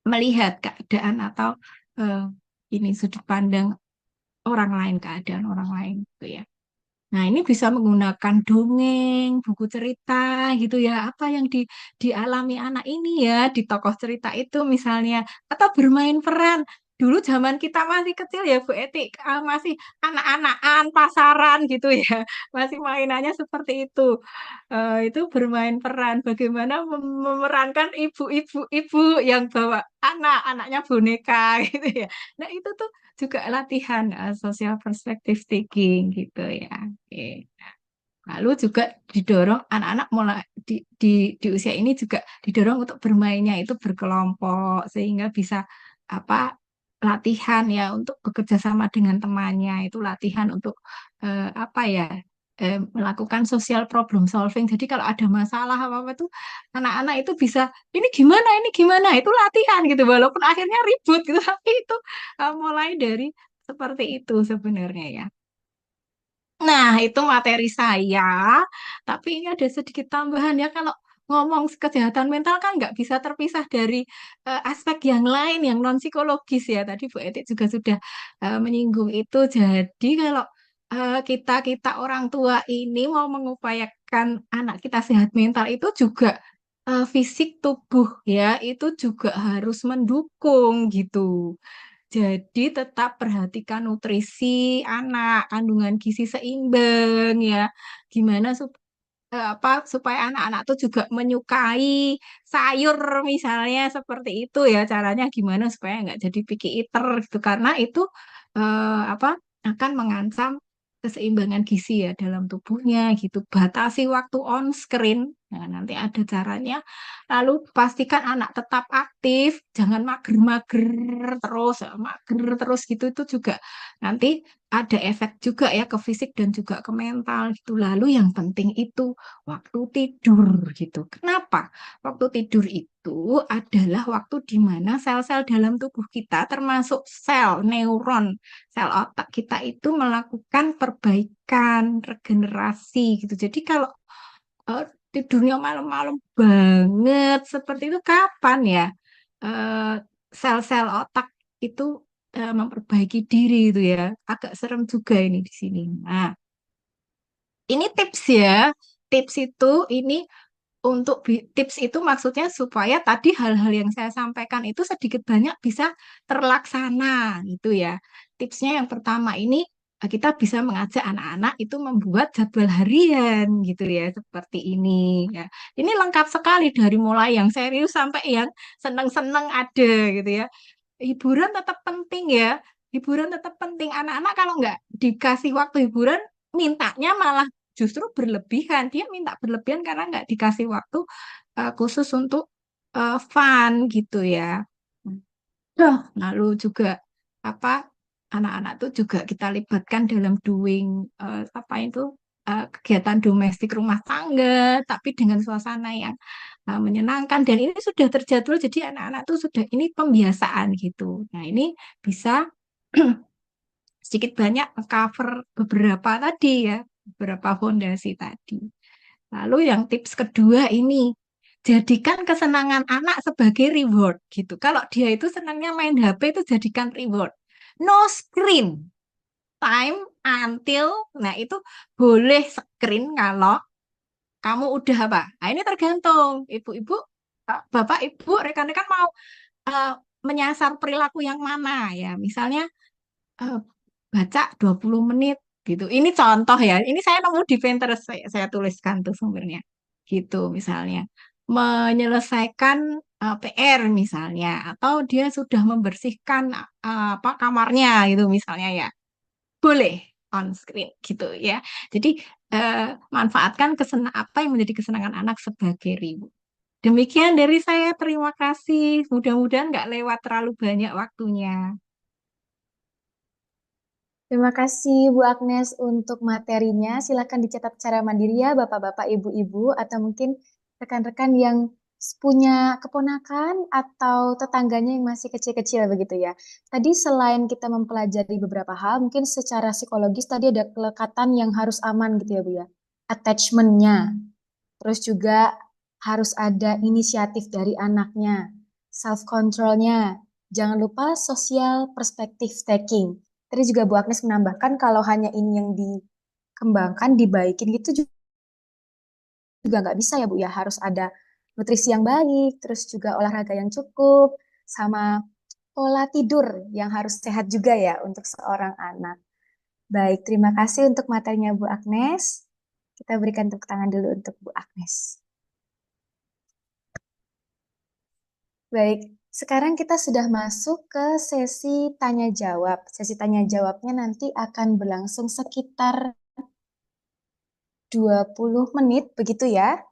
melihat keadaan atau eh, ini sudut pandang orang lain, keadaan orang lain gitu ya. Nah, ini bisa menggunakan dongeng, buku cerita gitu ya. Apa yang dialami anak ini ya di tokoh cerita itu misalnya. Atau bermain peran. Dulu zaman kita masih kecil ya Bu Eti, masih anak-anakan, pasaran gitu ya. Masih mainannya seperti itu. Itu bermain peran. Bagaimana memerankan ibu-ibu yang bawa anaknya boneka gitu ya. Nah, itu tuh juga latihan social perspective taking gitu ya. Oke. Lalu juga didorong anak-anak mulai di usia ini juga didorong untuk bermainnya itu berkelompok sehingga bisa apa latihan ya untuk bekerja sama dengan temannya itu latihan untuk apa ya melakukan social problem solving. Jadi kalau ada masalah apa-apa tuh anak-anak itu bisa ini gimana itu latihan gitu walaupun akhirnya ribut gitu tapi itu mulai dari seperti itu sebenarnya ya. Nah, itu materi saya, tapi ini ada sedikit tambahan ya. Kalau ngomong kejahatan mental kan nggak bisa terpisah dari aspek yang lain, yang non-psikologis ya. Tadi Bu Etik juga sudah menyinggung itu. Jadi kalau kita orang tua ini mau mengupayakan anak kita sehat mental itu juga fisik tubuh ya, itu juga harus mendukung gitu. Jadi tetap perhatikan nutrisi anak, kandungan gizi seimbang ya. Gimana supaya anak-anak tuh juga menyukai sayur misalnya seperti itu ya. Caranya gimana supaya nggak jadi picky eater gitu karena itu akan mengancam keseimbangan gizi ya dalam tubuhnya gitu. Batasi waktu on screen. Nah, nanti ada caranya. Lalu pastikan anak tetap aktif, jangan mager-mager terus, mager terus gitu itu juga nanti ada efek juga ya ke fisik dan juga ke mental gitu. Lalu yang penting itu waktu tidur gitu. Kenapa? Waktu tidur itu adalah waktu di mana sel-sel dalam tubuh kita termasuk sel neuron, sel otak kita itu melakukan perbaikan, regenerasi gitu. Jadi kalau eh, tidurnya malam-malam banget seperti itu kapan ya eh, sel-sel otak itu memperbaiki diri itu ya. Agak serem juga ini di sini. Nah, ini tips ya. Tips itu ini tips itu maksudnya supaya tadi hal-hal yang saya sampaikan itu sedikit banyak bisa terlaksana gitu ya. Tipsnya yang pertama ini kita bisa mengajak anak-anak itu membuat jadwal harian gitu ya, seperti ini ya. Ini lengkap sekali dari mulai yang serius sampai yang seneng-seneng ada gitu ya. Hiburan tetap penting ya. Hiburan tetap penting. Anak-anak kalau nggak dikasih waktu hiburan, mintanya malah justru berlebihan. Dia minta berlebihan karena nggak dikasih waktu khusus untuk fun gitu ya. Lalu juga apa anak-anak tuh juga kita libatkan dalam doing apa itu kegiatan domestik rumah tangga, tapi dengan suasana yang menyenangkan dan ini sudah terjadwal jadi anak-anak tuh sudah ini pembiasaan gitu. Nah ini bisa sedikit banyak cover beberapa tadi ya, beberapa fondasi tadi. Lalu yang tips kedua ini, jadikan kesenangan anak sebagai reward gitu. Kalau dia itu senangnya main HP itu jadikan reward. No screen time until, nah itu boleh screen kalau kamu udah apa? Nah ini tergantung ibu-ibu, bapak, ibu, rekan-rekan mau eh, menyasar perilaku yang mana ya. Misalnya eh, baca 20 menit gitu. Ini contoh ya, ini saya nemu di Pinterest, saya tuliskan tuh sumbernya. Gitu misalnya. Menyelesaikan PR misalnya, atau dia sudah membersihkan apa kamarnya gitu misalnya ya. Boleh on screen gitu ya. Jadi eh, manfaatkan apa yang menjadi kesenangan anak sebagai reward. Demikian dari saya, terima kasih. Mudah-mudahan nggak lewat terlalu banyak waktunya. Terima kasih Bu Agnes untuk materinya. Silakan dicatat secara mandiri ya Bapak-bapak, Ibu-ibu, atau mungkin rekan-rekan yang punya keponakan atau tetangganya yang masih kecil-kecil begitu ya. Tadi selain kita mempelajari beberapa hal, mungkin secara psikologis tadi ada kelekatan yang harus aman gitu ya Bu ya. Attachment-nya. Terus juga harus ada inisiatif dari anaknya, self-control-nya. Jangan lupa social perspective taking. Tadi juga Bu Agnes menambahkan kalau hanya ini yang dikembangkan, dibaikin gitu juga nggak bisa ya Bu ya. Harus ada nutrisi yang baik, terus juga olahraga yang cukup, sama pola tidur yang harus sehat juga ya untuk seorang anak. Baik, terima kasih untuk materinya Bu Agnes. Kita berikan tepuk tangan dulu untuk Bu Agnes. Baik, sekarang kita sudah masuk ke sesi tanya jawab. Sesi tanya jawabnya nanti akan berlangsung sekitar 20 menit, begitu ya.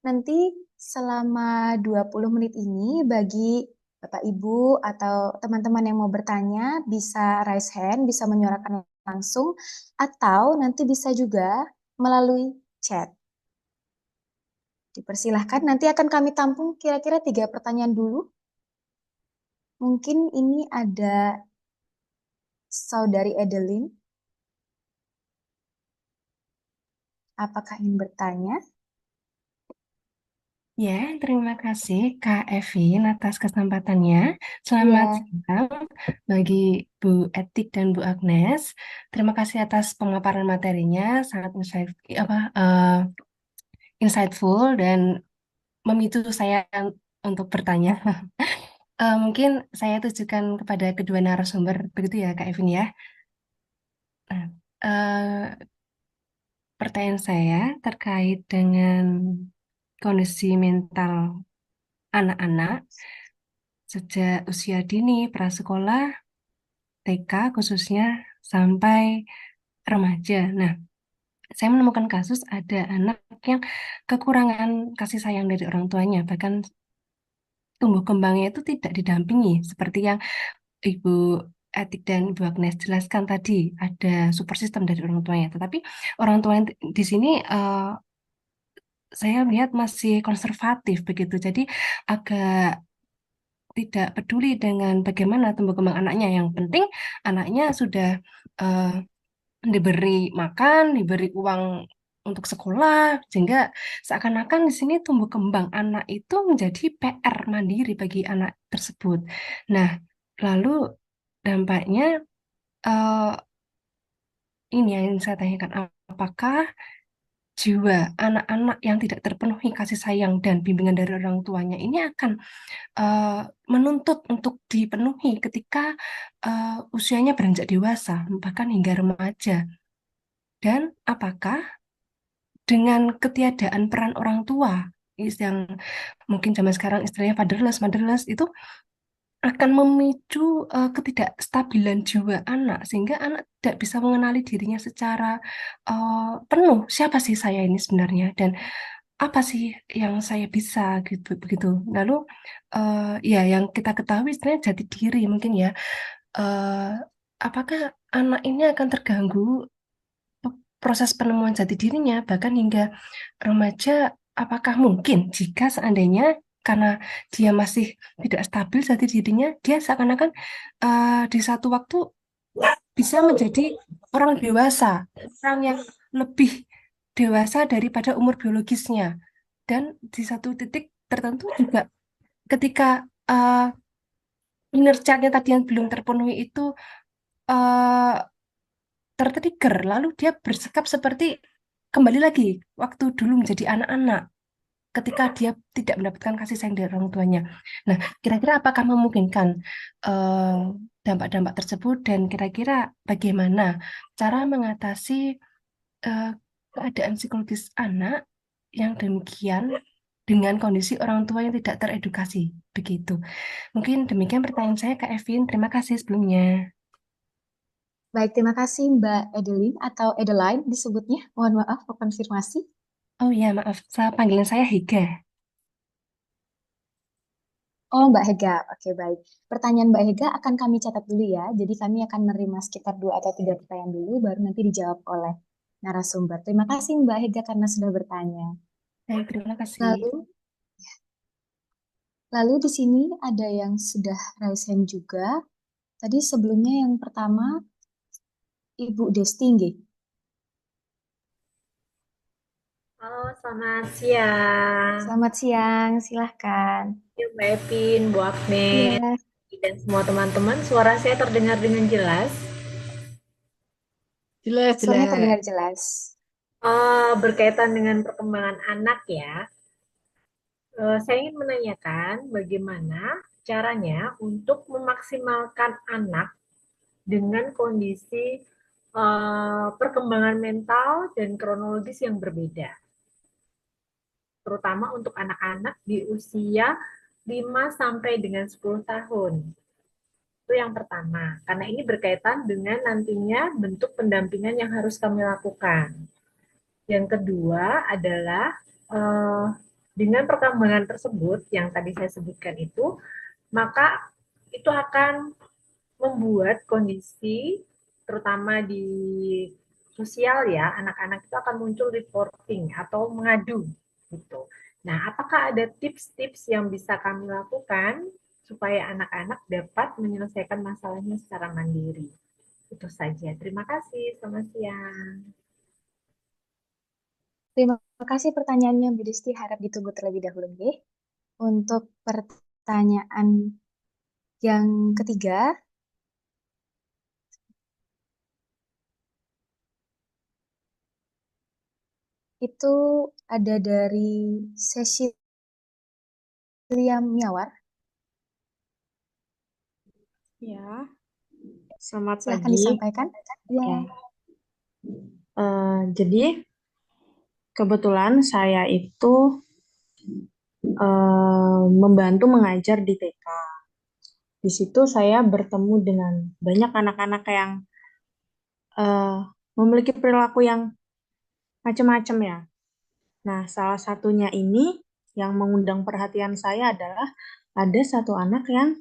Nanti selama 20 menit ini bagi Bapak Ibu atau teman-teman yang mau bertanya bisa raise hand, bisa menyuarakan langsung, atau nanti bisa juga melalui chat. Dipersilahkan, nanti akan kami tampung kira-kira 3 pertanyaan dulu. Mungkin ini ada Saudari Edelin. Apakah ingin bertanya? Ya, terima kasih Kak Evin atas kesempatannya. Selamat Ya, siang bagi Bu Etik dan Bu Agnes. Terima kasih atas pemaparan materinya, sangat insightful dan memicu saya untuk bertanya. Mungkin saya tujukan kepada kedua narasumber, begitu ya Kak Evin ya. Nah, eh, pertanyaan saya terkait dengan kondisi mental anak-anak sejak usia dini, prasekolah, TK khususnya, sampai remaja. Nah, saya menemukan kasus ada anak yang kekurangan kasih sayang dari orang tuanya, bahkan tumbuh kembangnya itu tidak didampingi, seperti yang Ibu Etik dan Ibu Agnes jelaskan tadi, ada support system dari orang tuanya. Tetapi orang tua yang di sini saya lihat masih konservatif begitu, jadi agak tidak peduli dengan bagaimana tumbuh kembang anaknya. Yang penting anaknya sudah eh, diberi makan, diberi uang untuk sekolah, sehingga seakan-akan di sini tumbuh kembang anak itu menjadi PR mandiri bagi anak tersebut. Nah, lalu dampaknya eh, ini yang ingin saya tanyakan, apakah jiwa anak-anak yang tidak terpenuhi kasih sayang dan bimbingan dari orang tuanya ini akan eh, menuntut untuk dipenuhi ketika usianya beranjak dewasa, bahkan hingga remaja. Dan apakah dengan ketiadaan peran orang tua yang mungkin zaman sekarang istilahnya fatherless, motherless itu akan memicu ketidakstabilan jiwa anak sehingga anak tidak bisa mengenali dirinya secara penuh. Siapa sih saya ini sebenarnya dan apa sih yang saya bisa gitu begitu. Lalu ya yang kita ketahui sebenarnya jati diri mungkin ya. eh, apakah anak ini akan terganggu proses penemuan jati dirinya bahkan hingga remaja, apakah mungkin jika seandainya karena dia masih tidak stabil jati dirinya, dia seakan-akan di satu waktu bisa menjadi orang dewasa, orang yang lebih dewasa daripada umur biologisnya. Dan di satu titik tertentu juga ketika inner child-nya tadi yang belum terpenuhi itu eh, tertrigger, lalu dia bersikap seperti kembali lagi waktu dulu menjadi anak-anak ketika dia tidak mendapatkan kasih sayang dari orang tuanya. Nah, kira-kira apakah memungkinkan eh, dampak-dampak tersebut dan kira-kira bagaimana cara mengatasi eh, keadaan psikologis anak yang demikian dengan kondisi orang tua yang tidak teredukasi begitu. Mungkin demikian pertanyaan saya Kak Evin. Terima kasih sebelumnya. Baik, terima kasih Mbak Edelin atau Edeline disebutnya. Mohon maaf, mau konfirmasi. Oh ya, maaf, panggilan saya Hega. Oh, Mbak Hega. Oke, baik. Pertanyaan Mbak Hega akan kami catat dulu ya. Jadi kami akan menerima sekitar 2 atau 3 pertanyaan dulu, baru nanti dijawab oleh narasumber. Terima kasih Mbak Hega karena sudah bertanya. Baik, terima kasih. Lalu, lalu di sini ada yang sudah raise hand juga. Tadi sebelumnya yang pertama, Ibu Desti, nggih. Halo, selamat siang. Selamat siang, silahkan. Ya, Mbak Epin, Bu Agnes, Iya, dan semua teman-teman. Suara saya terdengar dengan jelas. Jelas, suaranya jelas. terdengar jelas. Berkaitan dengan perkembangan anak ya, saya ingin menanyakan bagaimana caranya untuk memaksimalkan anak dengan kondisi perkembangan mental dan kronologis yang berbeda, terutama untuk anak-anak di usia 5 sampai dengan 10 tahun. Itu yang pertama, karena ini berkaitan dengan nantinya bentuk pendampingan yang harus kami lakukan. Yang kedua adalah dengan perkembangan tersebut yang tadi saya sebutkan itu, maka itu akan membuat kondisi terutama di sosial ya, anak-anak itu akan muncul reporting atau mengadu gitu. Nah, apakah ada tips-tips yang bisa kami lakukan supaya anak-anak dapat menyelesaikan masalahnya secara mandiri? Itu saja. Terima kasih. Selamat siang. Terima kasih pertanyaannya, Bu Desti. Harap ditunggu terlebih dahulu, nggih. Untuk pertanyaan yang ketiga, itu ada dari Cecilia Miawar. Ya, selamat Silahkan pagi. disampaikan. Ya. Jadi kebetulan saya itu membantu mengajar di TK. Di situ saya bertemu dengan banyak anak-anak yang eh, memiliki perilaku yang macam-macam ya. Nah, salah satunya ini yang mengundang perhatian saya adalah ada satu anak yang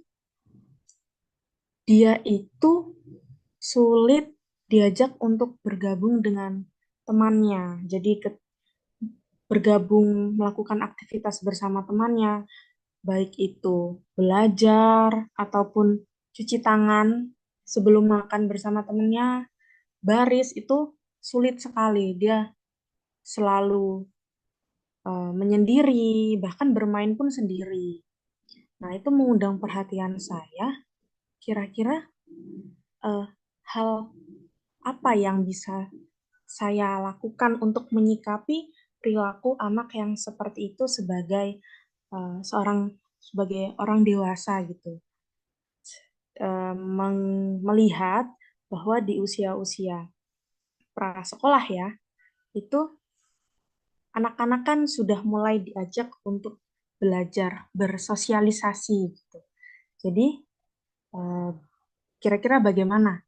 dia itu sulit diajak untuk bergabung dengan temannya. Jadi bergabung melakukan aktivitas bersama temannya, baik itu belajar ataupun cuci tangan sebelum makan bersama temannya, baris itu sulit sekali. Dia selalu menyendiri, bahkan bermain pun sendiri. Nah, itu mengundang perhatian saya. Kira-kira hal apa yang bisa saya lakukan untuk menyikapi perilaku anak yang seperti itu sebagai sebagai orang dewasa gitu. Melihat bahwa di usia-usia prasekolah ya, itu anak-anak kan sudah mulai diajak untuk belajar bersosialisasi gitu. Jadi kira-kira bagaimana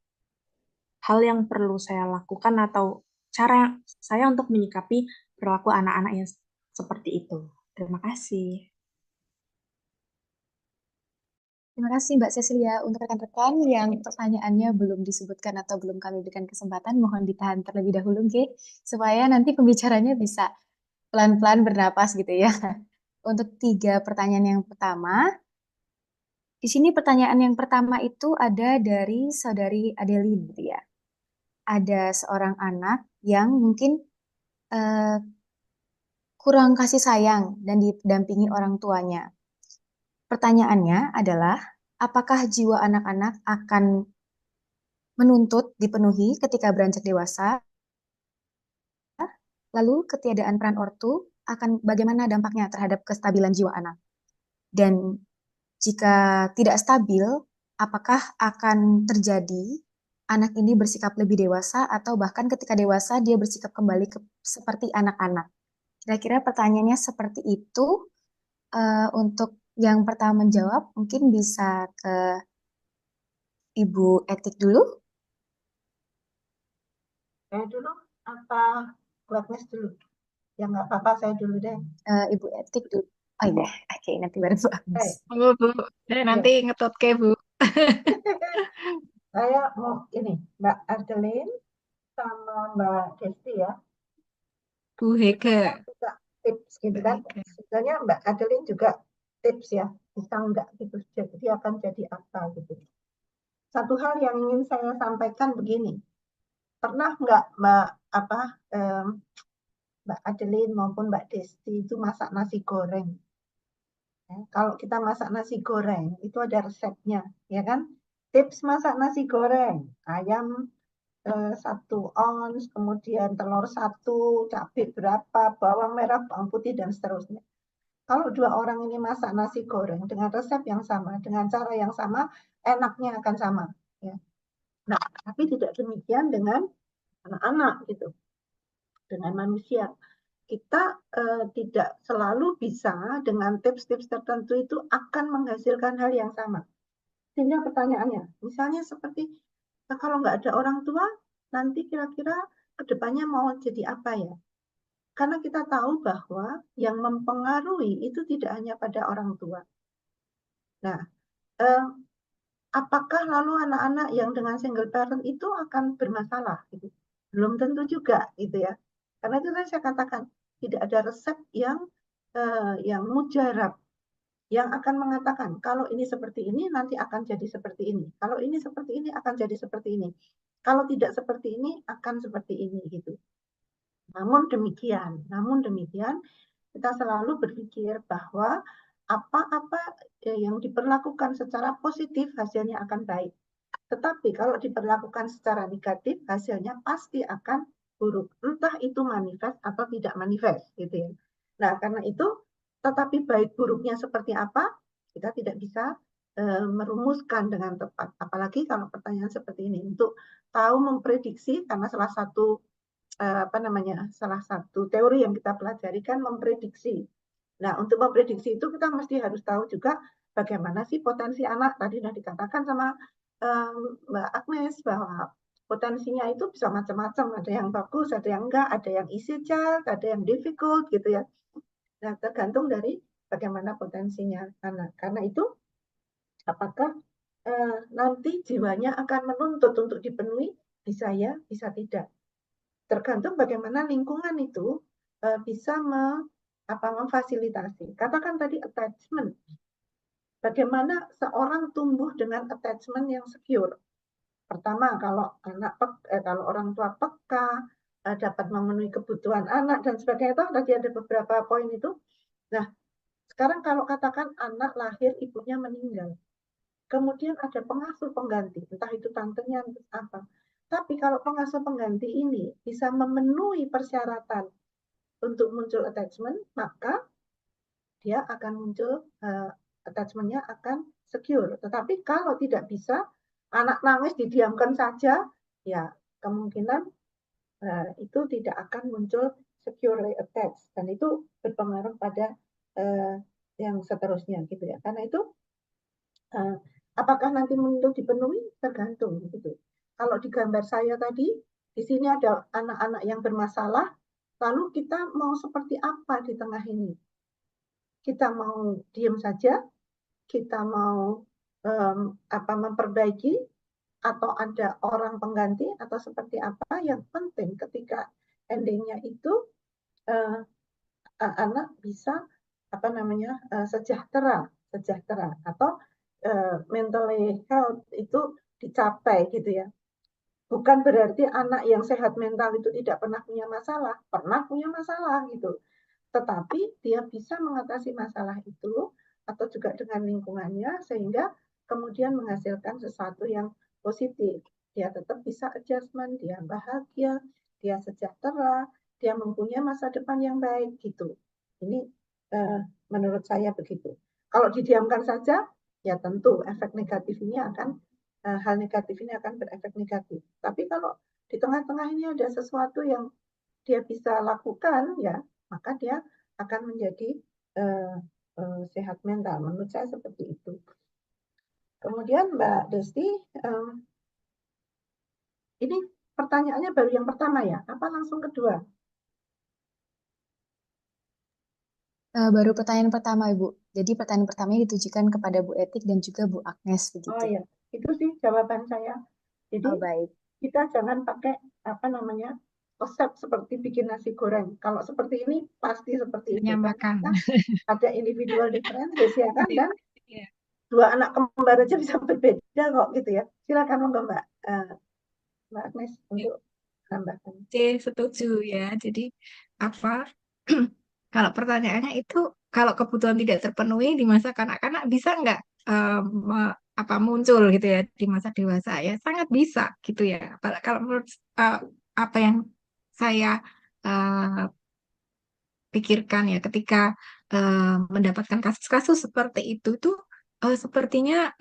hal yang perlu saya lakukan atau cara saya untuk menyikapi perilaku anak-anak yang seperti itu. Terima kasih. Terima kasih Mbak Cecilia. Untuk rekan-rekan yang pertanyaannya belum disebutkan atau belum kami berikan kesempatan, mohon ditahan terlebih dahulu, okay? Supaya nanti pembicaranya bisa pelan-pelan bernapas gitu ya. Untuk 3 pertanyaan yang pertama, di sini pertanyaan yang pertama itu ada dari Saudari Adeline gitu ya. Ada seorang anak yang mungkin kurang kasih sayang dan didampingi orang tuanya. Pertanyaannya adalah, apakah jiwa anak-anak akan menuntut dipenuhi ketika beranjak dewasa? Lalu ketiadaan peran ortu akan bagaimana dampaknya terhadap kestabilan jiwa anak. Dan jika tidak stabil, apakah akan terjadi anak ini bersikap lebih dewasa atau bahkan ketika dewasa dia bersikap kembali seperti anak-anak. Kira-kira pertanyaannya seperti itu. Untuk yang pertama menjawab, mungkin bisa ke Ibu Etik dulu. Saya dulu apa Bu Agnes dulu? Ya nggak apa-apa, saya dulu deh. Ibu Etik dulu. Oh iya, oke, nanti baru Bu Agnes. Oh, Bu, nanti ngetot ke Bu. Saya mau ini, Mbak Adeline sama Mbak Desti ya. Bu Hege. Juga tips gitu kan. Sebenarnya Mbak Adeline juga tips ya, bisa nggak gitu, dia akan jadi apa gitu. Satu hal yang ingin saya sampaikan begini, pernah nggak Mbak Adeline maupun Mbak Desti itu masak nasi goreng? Ya, kalau kita masak nasi goreng itu ada resepnya, ya kan? Tips masak nasi goreng: ayam 1 ons, kemudian telur 1, cabai berapa, bawang merah, bawang putih, dan seterusnya. Kalau 2 orang ini masak nasi goreng dengan resep yang sama, dengan cara yang sama, enaknya akan sama. Ya. Nah, tapi tidak demikian dengan anak-anak gitu, dengan manusia. Kita tidak selalu bisa dengan tips-tips tertentu itu akan menghasilkan hal yang sama. Sehingga pertanyaannya, misalnya seperti kalau nggak ada orang tua, nanti kira-kira kedepannya mau jadi apa ya? Karena kita tahu bahwa yang mempengaruhi itu tidak hanya pada orang tua. Nah, apakah lalu anak-anak yang dengan single parent itu akan bermasalah? Gitu? Belum tentu juga, gitu ya. Karena itu saya katakan tidak ada resep yang mujarab, yang akan mengatakan kalau ini seperti ini nanti akan jadi seperti ini. Kalau ini seperti ini akan jadi seperti ini. Kalau tidak seperti ini akan seperti ini gitu. Namun demikian kita selalu berpikir bahwa apa-apa yang diperlakukan secara positif hasilnya akan baik. Tetapi kalau diperlakukan secara negatif hasilnya pasti akan buruk. Entah itu manifest atau tidak manifest gitu ya. Nah, karena itu tetapi baik buruknya seperti apa kita tidak bisa merumuskan dengan tepat. Apalagi kalau pertanyaan seperti ini untuk tahu memprediksi, karena salah satu teori yang kita pelajari kan memprediksi. Nah, untuk memprediksi itu kita mesti harus tahu juga bagaimana sih potensi anak. Tadi sudah dikatakan sama Mbak Agnes bahwa potensinya itu bisa macam-macam. Ada yang bagus, ada yang enggak, ada yang easy child, ada yang difficult gitu ya. Nah, tergantung dari bagaimana potensinya anak. Karena itu apakah nanti jiwanya akan menuntut untuk dipenuhi? Bisa ya, bisa tidak. Tergantung bagaimana lingkungan itu bisa memfasilitasi. Katakan tadi attachment. Bagaimana seorang tumbuh dengan attachment yang secure. Pertama, kalau orang tua peka, dapat memenuhi kebutuhan anak dan sebagainya, itu tadi ada beberapa poin itu. Nah, sekarang kalau katakan anak lahir ibunya meninggal, kemudian ada pengasuh pengganti, entah itu tantenya entah apa. Tapi kalau pengasuh pengganti ini bisa memenuhi persyaratan untuk muncul attachment, maka dia akan muncul attachment-nya akan secure. Tetapi kalau tidak bisa, anak nangis didiamkan saja, ya kemungkinan itu tidak akan muncul securely attached, dan itu berpengaruh pada yang seterusnya gitu ya. Karena itu apakah nanti untuk dipenuhi tergantung gitu. Kalau di gambar saya tadi, di sini ada anak-anak yang bermasalah, lalu kita mau seperti apa di tengah ini? Kita mau diam saja, kita mau memperbaiki, atau ada orang pengganti, atau seperti apa? Yang penting ketika endingnya itu anak bisa sejahtera atau mentally health itu dicapai gitu ya. Bukan berarti anak yang sehat mental itu tidak pernah punya masalah gitu. Tetapi dia bisa mengatasi masalah itu atau juga dengan lingkungannya sehingga kemudian menghasilkan sesuatu yang positif. Dia tetap bisa adjustment, dia bahagia, dia sejahtera, dia mempunyai masa depan yang baik gitu. Ini menurut saya begitu. Kalau didiamkan saja, ya tentu efek negatif ini akan hal negatif ini akan berefek negatif. Tapi kalau di tengah-tengah ini ada sesuatu yang dia bisa lakukan, ya maka dia akan menjadi sehat mental. Menurut saya seperti itu. Kemudian Mbak Desti, ini pertanyaannya baru yang pertama ya? Apa langsung kedua? Baru pertanyaan pertama, Ibu. Jadi pertanyaan pertamanya ditujukan kepada Bu Etik dan juga Bu Agnes Oh begitu. ya, itu sih jawaban saya. Jadi Oh, baik. kita jangan pakai apa namanya resep seperti bikin nasi goreng. Kalau seperti ini pasti seperti itu. Karena Menyamakan. kita ada individual differences ya kan, dan Iya. dua anak kembar aja bisa berbeda kok gitu ya. Silakan monggo Mbak Mbak Agnes untuk tambahkan. Setuju ya. Jadi apa? Kalau pertanyaannya itu kalau kebutuhan tidak terpenuhi di masa kanak-kanak bisa nggak apa muncul gitu ya di masa dewasa ya? Sangat bisa gitu ya. Kalau menurut apa yang saya pikirkan ya ketika mendapatkan kasus-kasus seperti itu tuh sepertinya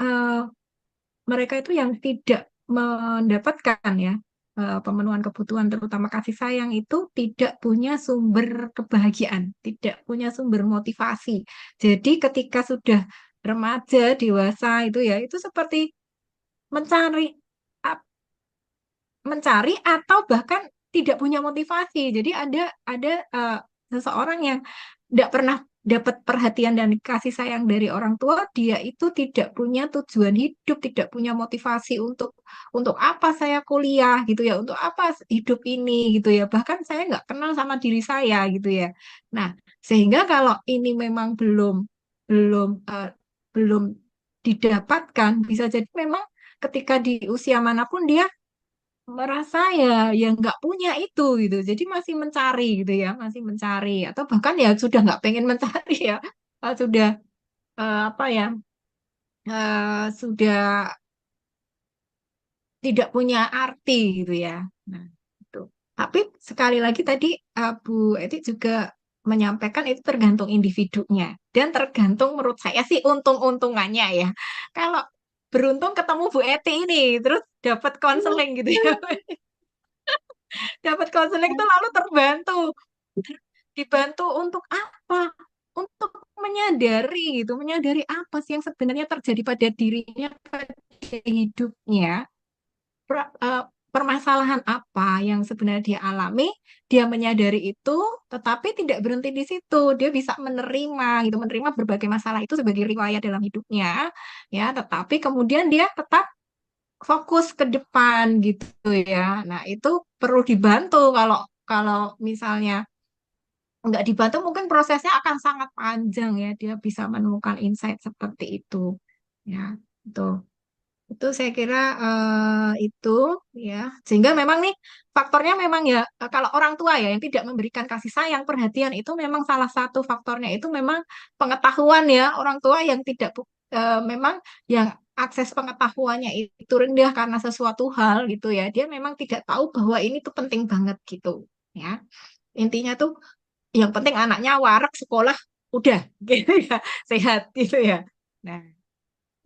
mereka itu yang tidak mendapatkan ya pemenuhan kebutuhan terutama kasih sayang itu tidak punya sumber kebahagiaan, tidak punya sumber motivasi. Jadi ketika sudah remaja, dewasa itu ya itu seperti mencari ap- mencari atau bahkan tidak punya motivasi. Jadi ada seseorang yang tidak pernah dapat perhatian dan kasih sayang dari orang tua, dia itu tidak punya tujuan hidup, tidak punya motivasi untuk apa saya kuliah gitu ya, untuk apa hidup ini gitu ya. Bahkan saya nggak kenal sama diri saya gitu ya. Nah, sehingga kalau ini memang belum belum didapatkan, bisa jadi memang ketika di usia manapun dia merasa ya nggak punya itu gitu jadi masih mencari gitu ya masih mencari atau bahkan ya sudah nggak pengen mencari ya. Sudah apa ya sudah tidak punya arti gitu ya. Nah itu tapi sekali lagi tadi Bu Eti juga menyampaikan itu tergantung individunya dan tergantung menurut saya sih untung-untungannya ya kalau beruntung ketemu Bu Eti ini terus dapat konseling gitu ya. Dapat konseling itu lalu terbantu. Dibantu untuk apa? Untuk menyadari gitu, menyadari apa sih yang sebenarnya terjadi pada dirinya, pada hidupnya, permasalahan apa yang sebenarnya dia alami, dia menyadari itu, tetapi tidak berhenti di situ. Dia bisa menerima gitu, menerima berbagai masalah itu sebagai riwayat dalam hidupnya, ya. Tetapi kemudian dia tetap fokus ke depan gitu ya. Nah, itu perlu dibantu kalau kalau misalnya nggak dibantu mungkin prosesnya akan sangat panjang ya. Dia bisa menemukan insight seperti itu. Ya, itu. Itu saya kira itu ya. Sehingga memang nih faktornya memang ya kalau orang tua ya yang tidak memberikan kasih sayang, perhatian itu memang salah satu faktornya itu memang pengetahuan ya. Orang tua yang tidak memang yang akses pengetahuannya itu rendah karena sesuatu hal gitu ya. Dia memang tidak tahu bahwa ini tuh penting banget gitu ya. Intinya tuh yang penting anaknya warak sekolah udah gitu ya, sehat gitu ya. Nah,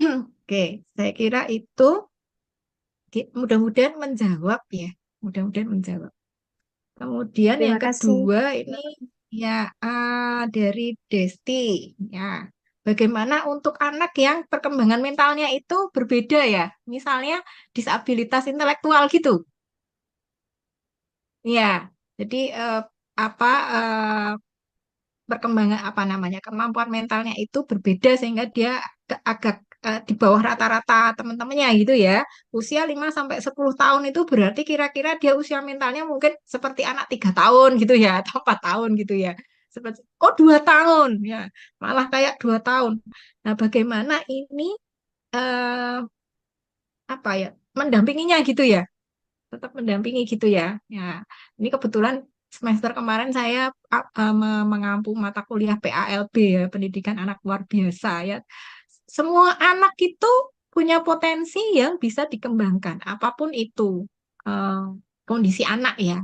oke, saya kira itu mudah-mudahan menjawab ya. Mudah-mudahan menjawab. Kemudian yang Terima kasih. kedua ini ya dari Desti ya. Bagaimana untuk anak yang perkembangan mentalnya itu berbeda ya? Misalnya disabilitas intelektual gitu. Ya. Jadi apa perkembangan apa namanya kemampuan mentalnya itu berbeda sehingga dia agak di bawah rata-rata teman-temannya gitu ya. Usia 5 sampai 10 tahun itu berarti kira-kira dia usia mentalnya mungkin seperti anak 3 tahun gitu ya atau 4 tahun gitu ya. Seperti 2 tahun ya. Malah kayak 2 tahun. Nah, bagaimana ini eh, apa ya mendampinginya gitu ya tetap mendampingi gitu ya. Ya, ini kebetulan semester kemarin saya mengampu mata kuliah PALB ya, pendidikan anak luar biasa ya. Semua anak itu punya potensi yang bisa dikembangkan, apapun itu eh, kondisi anak ya.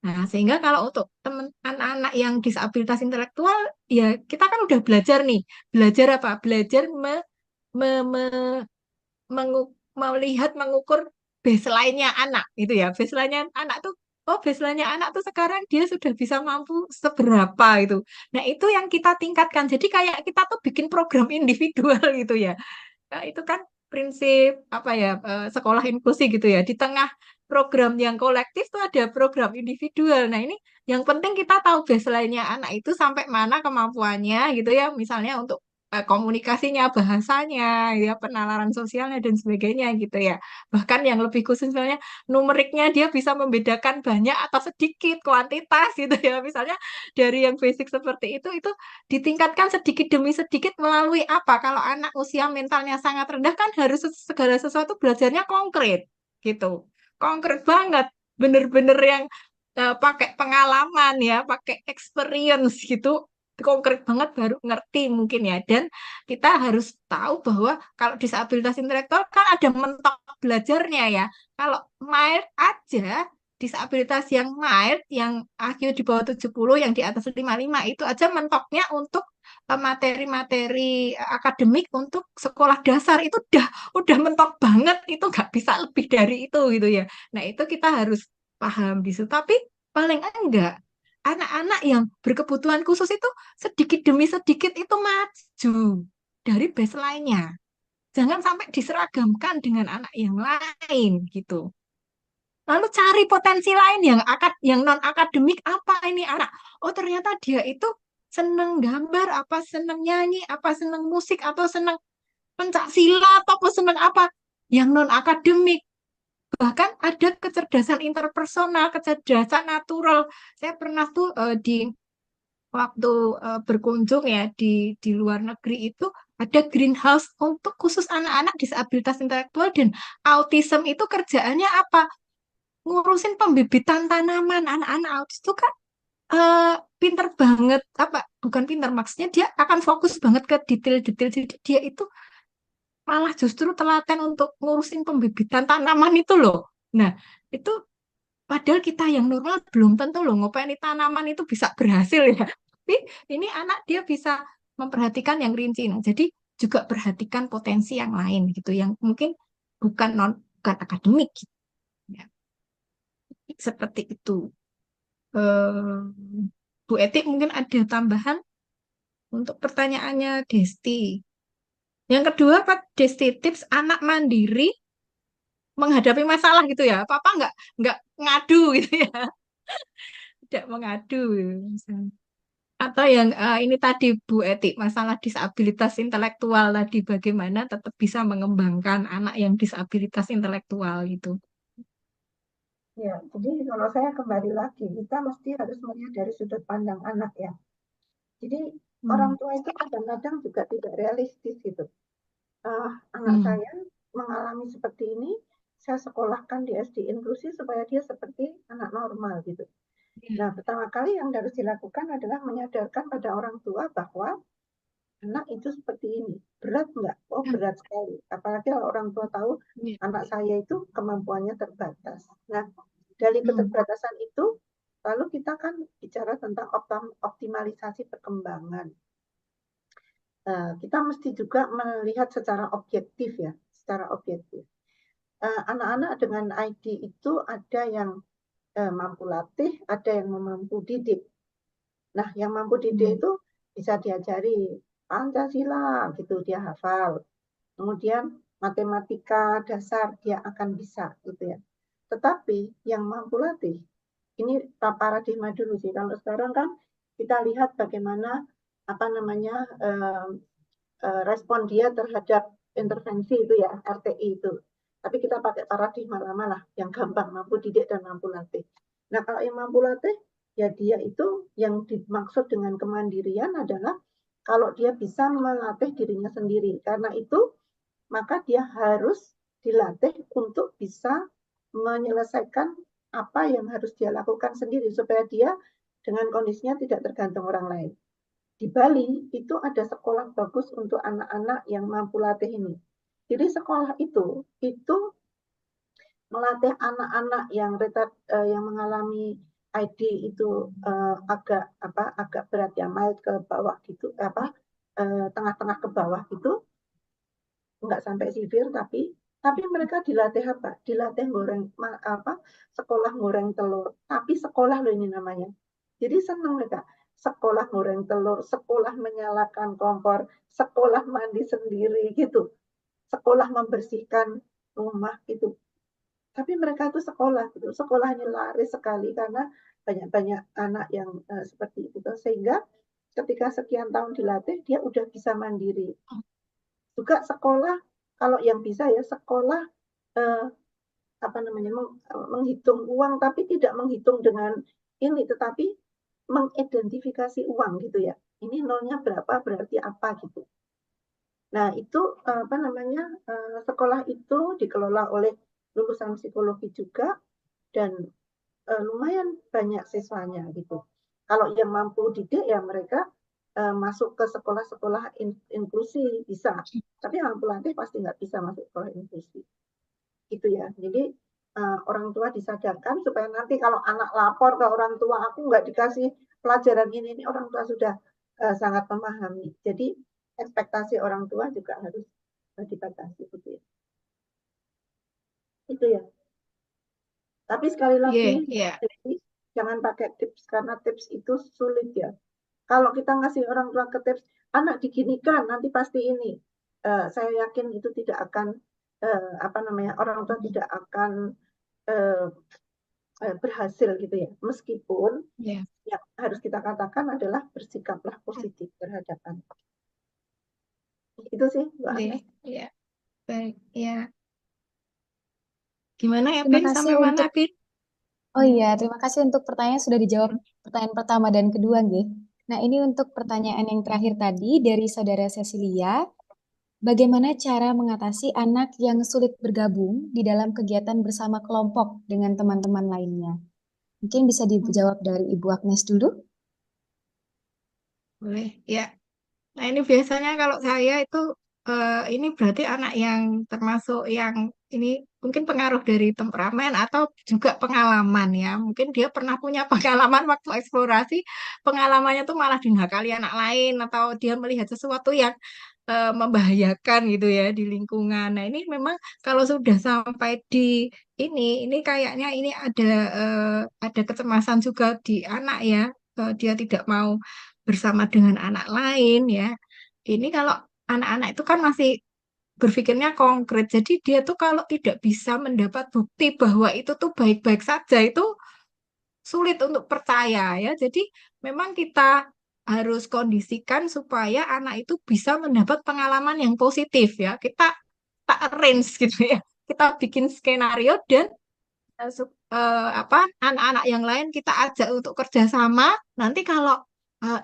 Nah, sehingga kalau untuk teman anak-anak yang disabilitas intelektual, ya kita kan udah belajar nih. Belajar apa? Belajar me- me- melihat, mengukur baseline-nya anak gitu ya. Baseline-nya anak tuh, oh baseline-nya anak tuh sekarang dia sudah bisa mampu seberapa itu. Nah, itu yang kita tingkatkan. Jadi kayak kita tuh bikin program individual gitu ya. Nah, itu kan prinsip apa ya, sekolah inklusi gitu ya. Di tengah program yang kolektif tuh ada program individual. Nah, ini yang penting kita tahu baseline-nya anak itu sampai mana kemampuannya gitu ya. Misalnya untuk komunikasinya, bahasanya, ya penalaran sosialnya dan sebagainya gitu ya. Bahkan yang lebih khusus misalnya numeriknya dia bisa membedakan banyak atau sedikit kuantitas gitu ya. Misalnya dari yang basic seperti itu ditingkatkan sedikit demi sedikit melalui apa? Kalau anak usia mentalnya sangat rendah kan harus segala sesuatu belajarnya konkret gitu. Konkret banget, bener-bener yang pakai pengalaman ya, pakai experience gitu. Konkret banget baru ngerti mungkin ya. Dan kita harus tahu bahwa kalau disabilitas intelektual kan ada mentok belajarnya ya. Kalau mild aja, disabilitas yang mild, yang IQ di bawah 70, yang di atas 55 itu aja mentoknya untuk materi-materi akademik untuk sekolah dasar itu udah mentok banget, itu nggak bisa lebih dari itu gitu ya. Nah, itu kita harus paham di situ. Tapi paling enggak anak-anak yang berkebutuhan khusus itu sedikit demi sedikit itu maju dari baseline-nya. Jangan sampai diseragamkan dengan anak yang lain gitu. Lalu cari potensi lain yang non akademik, apa ini anak? Oh, ternyata dia itu seneng gambar, apa seneng nyanyi, apa seneng musik, atau seneng pencak silat, atau apa seneng apa yang non akademik. Bahkan ada kecerdasan interpersonal, kecerdasan natural. Saya pernah tuh di waktu berkunjung ya di luar negeri itu ada greenhouse untuk khusus anak-anak disabilitas intelektual dan autism. Itu kerjaannya apa? Ngurusin pembibitan tanaman. Anak-anak autis itu kan pinter banget, apa bukan pinter, maksudnya dia akan fokus banget ke detail-detail. Jadi dia itu malah justru telaten untuk ngurusin pembibitan tanaman itu loh. Nah, itu padahal kita yang normal belum tentu loh ngopeni tanaman itu bisa berhasil ya. Tapi ini anak dia bisa memperhatikan yang rinci. Nah, jadi juga perhatikan potensi yang lain gitu, yang mungkin bukan akademik gitu, ya. Seperti itu. Bu Etik mungkin ada tambahan untuk pertanyaannya Desti. Yang kedua, Pak Desti, tips anak mandiri menghadapi masalah gitu ya. Papa nggak ngadu gitu ya, tidak mengadu. Misalnya. Atau yang ini tadi Bu Etik, masalah disabilitas intelektual tadi, bagaimana tetap bisa mengembangkan anak yang disabilitas intelektual gitu. Ya, jadi kalau saya kembali lagi, kita mesti harus melihat dari sudut pandang anak ya. Jadi orang tua itu kadang-kadang juga tidak realistis gitu. Anak saya mengalami seperti ini, saya sekolahkan di SD inklusi supaya dia seperti anak normal gitu. Nah, pertama kali yang harus dilakukan adalah menyadarkan pada orang tua bahwa anak itu seperti ini. Berat nggak? Oh, berat sekali. Apalagi kalau orang tua tahu anak saya itu kemampuannya terbatas. Nah, dari keterbatasan itu, lalu kita kan bicara tentang optimalisasi perkembangan. Kita mesti juga melihat secara objektif ya, secara objektif. Anak-anak dengan ID itu ada yang mampu latih, ada yang mampu didik. Nah, yang mampu didik itu bisa diajari Pancasila gitu, dia hafal. Kemudian matematika dasar dia akan bisa gitu ya. Tetapi yang mampu latih, ini paradigma dulu sih. Kalau sekarang kan kita lihat bagaimana apa namanya respon dia terhadap intervensi itu ya, RTI itu. Tapi kita pakai paradigma lama lah, yang gampang, mampu didik dan mampu latih. Nah, kalau yang mampu latih, ya dia itu yang dimaksud dengan kemandirian adalah kalau dia bisa melatih dirinya sendiri. Karena itu, maka dia harus dilatih untuk bisa menyelesaikan apa yang harus dia lakukan sendiri, supaya dia dengan kondisinya tidak tergantung orang lain. Di Bali itu ada sekolah bagus untuk anak-anak yang mampu latih ini. Jadi sekolah itu melatih anak-anak yang mengalami ID itu agak berat ya, mild ke bawah gitu, tengah-tengah ke bawah gitu, nggak sampai severe, tapi mereka dilatih apa? Dilatih sekolah goreng telur, tapi sekolah loh ini namanya. Jadi senang mereka. Sekolah goreng telur, sekolah menyalakan kompor, sekolah mandi sendiri gitu, sekolah membersihkan rumah gitu. Tapi mereka itu sekolah gitu, sekolahnya laris sekali karena banyak-banyak anak yang seperti itu. Sehingga ketika sekian tahun dilatih, dia udah bisa mandiri. Juga sekolah, kalau yang bisa ya sekolah menghitung uang, tapi tidak menghitung dengan ini, tetapi mengidentifikasi uang gitu ya. Ini nolnya berapa, berarti apa gitu. Nah itu sekolah itu dikelola oleh lulusan psikologi juga, dan lumayan banyak siswanya gitu. Kalau yang mampu didik ya mereka masuk ke sekolah-sekolah inklusi bisa, tapi yang mampu latih pasti nggak bisa masuk sekolah inklusi. Gitu ya. Jadi orang tua disadarkan supaya nanti kalau anak lapor ke orang tua, aku nggak dikasih pelajaran ini orang tua sudah sangat memahami. Jadi ekspektasi orang tua juga harus dibatasi gitu ya. Itu ya. Tapi sekali lagi, jadi jangan pakai tips karena tips itu sulit ya. Kalau kita ngasih orang tua ke tips, anak diginikan nanti pasti ini. Saya yakin itu tidak akan orang tua tidak akan berhasil gitu ya. Meskipun yang harus kita katakan adalah bersikaplah positif terhadap anak. Itu sih, Mbak Agnes. Iya, baik, ya. Gimana ya, Terima Pin? kasih Sampai mana, untuk Pin? Oh iya, terima kasih untuk pertanyaan sudah dijawab pertanyaan pertama dan kedua, nggih. Nah, ini untuk pertanyaan yang terakhir tadi dari saudara Cecilia. Bagaimana cara mengatasi anak yang sulit bergabung di dalam kegiatan bersama kelompok dengan teman-teman lainnya? Mungkin bisa dijawab dari Ibu Agnes dulu. Boleh, ya. Nah, ini biasanya kalau saya itu ini berarti anak yang termasuk yang ini mungkin pengaruh dari temperamen atau juga pengalaman ya. Mungkin dia pernah punya pengalaman waktu eksplorasi, pengalamannya tuh malah dinakali anak lain atau dia melihat sesuatu yang membahayakan gitu ya di lingkungan. Nah, ini memang kalau sudah sampai di ini kayaknya ini ada kecemasan juga di anak ya. Dia tidak mau bersama dengan anak lain ya. Ini kalau anak-anak itu kan masih berpikirnya konkret. Jadi dia tuh kalau tidak bisa mendapat bukti bahwa itu tuh baik-baik saja itu sulit untuk percaya ya. Jadi memang kita harus kondisikan supaya anak itu bisa mendapat pengalaman yang positif ya. Kita tak arrange gitu ya. Kita bikin skenario dan anak-anak yang lain kita ajak untuk kerjasama. Nanti kalau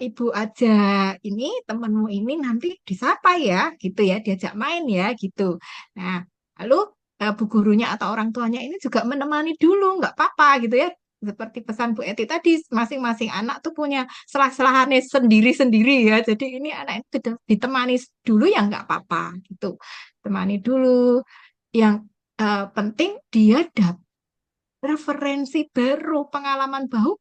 ibu aja ini temenmu ini nanti disapa ya, gitu ya, diajak main ya, gitu. Nah, lalu bu gurunya atau orang tuanya ini juga menemani dulu, nggak apa-apa gitu ya. Seperti pesan Bu Eti tadi, masing-masing anak tuh punya selah-selahannya sendiri-sendiri ya. Jadi ini anak itu ditemani dulu ya nggak apa-apa gitu. Temani dulu. Yang penting dia dapat referensi baru, pengalaman baru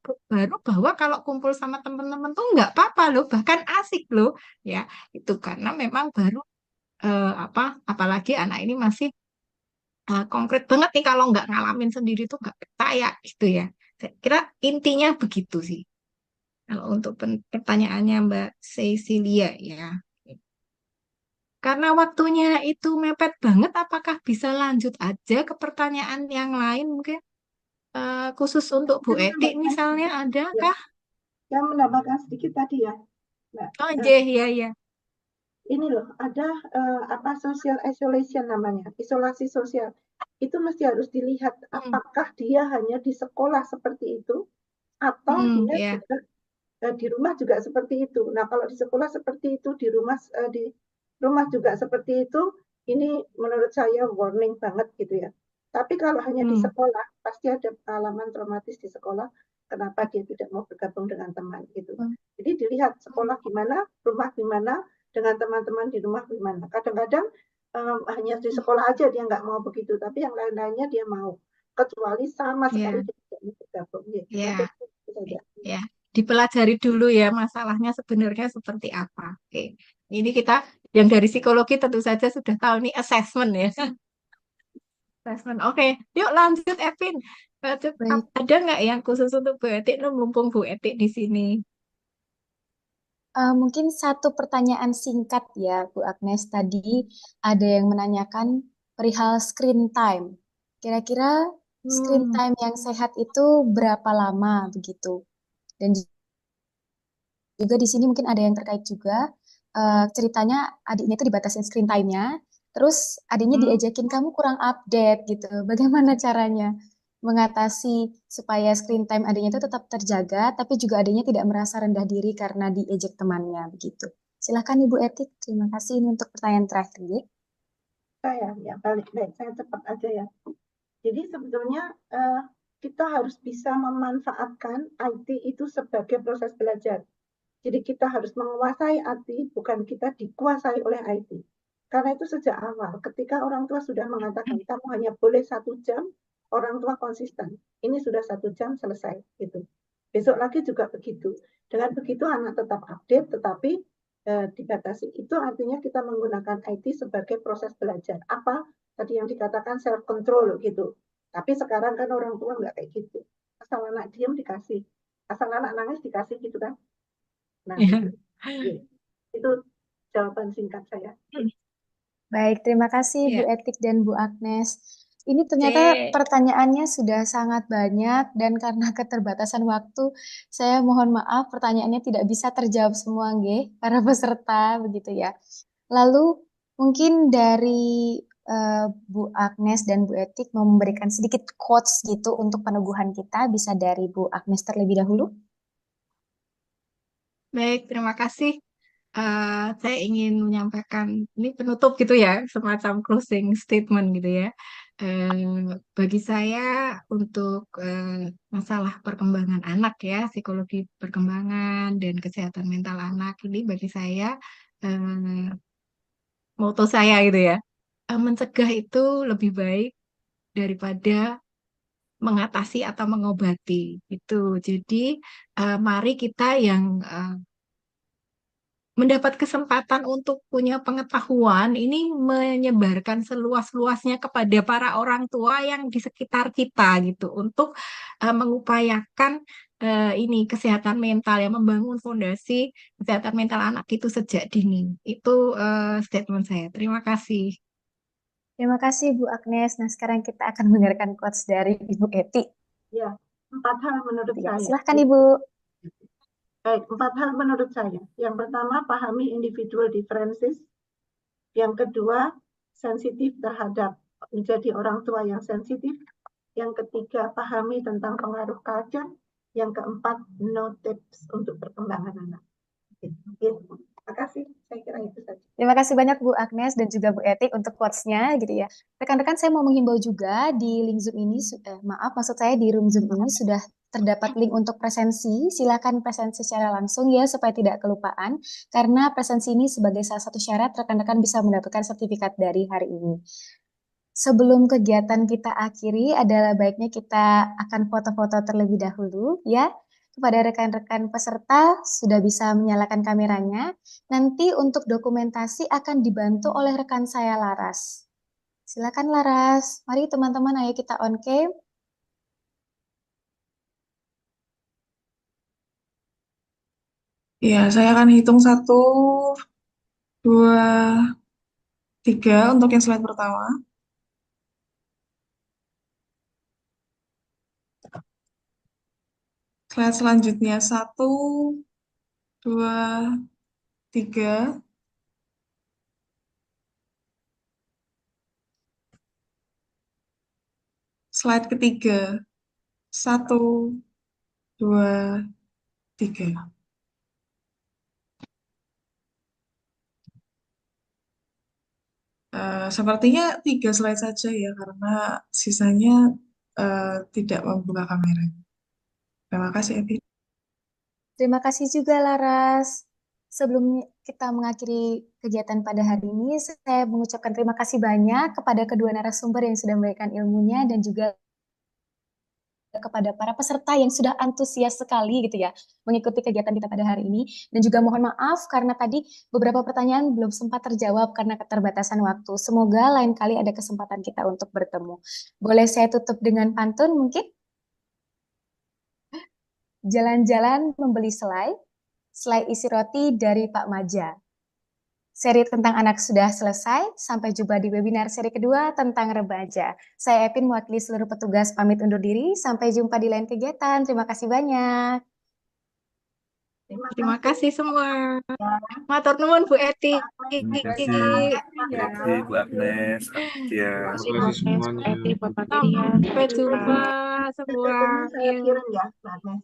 bahwa kalau kumpul sama teman-teman tuh nggak apa-apa loh, bahkan asik loh, ya itu karena memang baru apalagi anak ini masih konkret banget nih kalau nggak ngalamin sendiri tuh nggak percaya gitu ya. Saya kira intinya begitu sih. Kalau untuk pertanyaannya Mbak Cecilia ya. Karena waktunya itu mepet banget, apakah bisa lanjut aja ke pertanyaan yang lain mungkin? Khusus untuk Bu Eti misalnya ada kah? Yang menambahkan sedikit tadi ya, Mbak. Oh, iya, iya. Ini loh, ada social isolation namanya, isolasi sosial. Itu mesti harus dilihat apakah dia hanya di sekolah seperti itu atau dia juga di rumah juga seperti itu. Nah, kalau di sekolah seperti itu, di rumah juga seperti itu, ini menurut saya warning banget gitu ya. Tapi kalau hanya di sekolah, pasti ada pengalaman traumatis di sekolah, kenapa dia tidak mau bergabung dengan teman gitu. Jadi dilihat sekolah gimana, rumah gimana, dengan teman-teman di rumah gimana. Kadang-kadang hanya di sekolah aja dia nggak mau begitu, tapi yang lain-lainnya dia mau. Kecuali sama sekali dia tidak mau bergabung. saja. Ya, dipelajari dulu ya masalahnya sebenarnya seperti apa. Oke. Ini kita yang dari psikologi tentu saja sudah tahu nih assessment ya. Assessment. Oke, yuk lanjut Evin. Baik. Ada nggak yang khusus untuk Bu Etik? Mumpung Bu Etik di sini. Mungkin satu pertanyaan singkat ya, Bu Agnes. Tadi ada yang menanyakan perihal screen time. Kira-kira screen Hmm. time yang sehat itu berapa lama begitu? Dan juga di sini mungkin ada yang terkait juga. Ceritanya adiknya itu dibatasin screen time-nya, terus adiknya Hmm. diajakin kamu kurang update gitu. Bagaimana caranya mengatasi supaya screen time adiknya itu tetap terjaga, tapi juga adiknya tidak merasa rendah diri karena diejek temannya begitu. Silakan Ibu Etik, terima kasih ini untuk pertanyaan terakhir. Ya. Saya ya balik baik, saya cepat aja ya. Jadi sebetulnya kita harus bisa memanfaatkan IT itu sebagai proses belajar. Jadi kita harus menguasai IT, bukan kita dikuasai oleh IT. Karena itu sejak awal, ketika orang tua sudah mengatakan kamu hanya boleh 1 jam, orang tua konsisten. Ini sudah 1 jam selesai, gitu. Besok lagi juga begitu. Dengan begitu anak tetap update, tetapi dibatasi. Itu artinya kita menggunakan IT sebagai proses belajar. Apa tadi yang dikatakan self control gitu. Tapi sekarang kan orang tua nggak kayak gitu. Asal anak diam dikasih, asal anak nangis dikasih gitu kan. Nah, Ya. itu jawaban singkat saya. Baik, terima kasih Bu Ya. Etik dan Bu Agnes. Ini ternyata pertanyaannya sudah sangat banyak dan karena keterbatasan waktu, saya mohon maaf pertanyaannya tidak bisa terjawab semua, nggih, para peserta begitu ya. Lalu mungkin dari Bu Agnes dan Bu Etik mau memberikan sedikit quotes gitu untuk peneguhan kita, bisa dari Bu Agnes terlebih dahulu. Baik, terima kasih. Saya ingin menyampaikan ini penutup gitu ya, semacam closing statement gitu ya. Bagi saya untuk masalah perkembangan anak ya, psikologi perkembangan dan kesehatan mental anak ini bagi saya eh, moto saya gitu ya. Mencegah itu lebih baik daripada mengatasi atau mengobati itu. Jadi mari kita yang mendapat kesempatan untuk punya pengetahuan ini menyebarkan seluas-luasnya kepada para orang tua yang di sekitar kita gitu untuk mengupayakan ini kesehatan mental yang membangun fondasi kesehatan mental anak itu sejak dini. Itu statement saya. Terima kasih. Terima kasih Bu Agnes. Nah, sekarang kita akan mendengarkan quotes dari Ibu Eti. Ya, 4 hal menurut Ya, saya. silahkan Ibu. Baik, 4 hal menurut saya. Yang pertama, pahami individual differences. Yang kedua, sensitif terhadap menjadi orang tua yang sensitif. Yang ketiga, pahami tentang pengaruh culture. Yang keempat, no tips untuk perkembangan anak. Terima kasih, saya kira itu saja. Terima kasih banyak Bu Agnes dan juga Bu Etik untuk quotes-nya gitu ya. Rekan-rekan saya mau menghimbau juga di link Zoom ini, maaf maksud saya di room Zoom ini sudah terdapat link untuk presensi. Silakan presensi secara langsung ya supaya tidak kelupaan. Karena presensi ini sebagai salah satu syarat rekan-rekan bisa mendapatkan sertifikat dari hari ini. Sebelum kegiatan kita akhiri, adalah baiknya kita akan foto-foto terlebih dahulu ya. Kepada rekan-rekan peserta sudah bisa menyalakan kameranya. Nanti untuk dokumentasi akan dibantu oleh rekan saya Laras. Silakan Laras. Mari teman-teman, ayo kita on cam. Ya, saya akan hitung 1, 2, 3 untuk yang slide pertama. Slide selanjutnya 1, 2, 3. Slide ketiga 1, 2, 3. Sepertinya 3 slide saja ya, karena sisanya tidak membuka kamera. Terima kasih, Evi. Terima kasih juga Laras. Sebelum kita mengakhiri kegiatan pada hari ini, saya mengucapkan terima kasih banyak kepada kedua narasumber yang sudah memberikan ilmunya dan juga kepada para peserta yang sudah antusias sekali gitu ya mengikuti kegiatan kita pada hari ini. Dan juga mohon maaf karena tadi beberapa pertanyaan belum sempat terjawab karena keterbatasan waktu. Semoga lain kali ada kesempatan kita untuk bertemu. Boleh saya tutup dengan pantun mungkin? Jalan-jalan membeli selai isi roti dari Pak Maja. Seri tentang anak sudah selesai, sampai jumpa di webinar seri kedua tentang remaja. Saya Epin, mewakili seluruh petugas pamit undur diri, sampai jumpa di lain kegiatan. Terima kasih banyak. Terima kasih semua. Matur nuwun Bu Eti. Terima kasih Bu Eti, Bu Agnes, Aditya. Terima kasih semuanya. Sampai jumpa semua. Ketemu saya kirim ya, Mbak Agnes.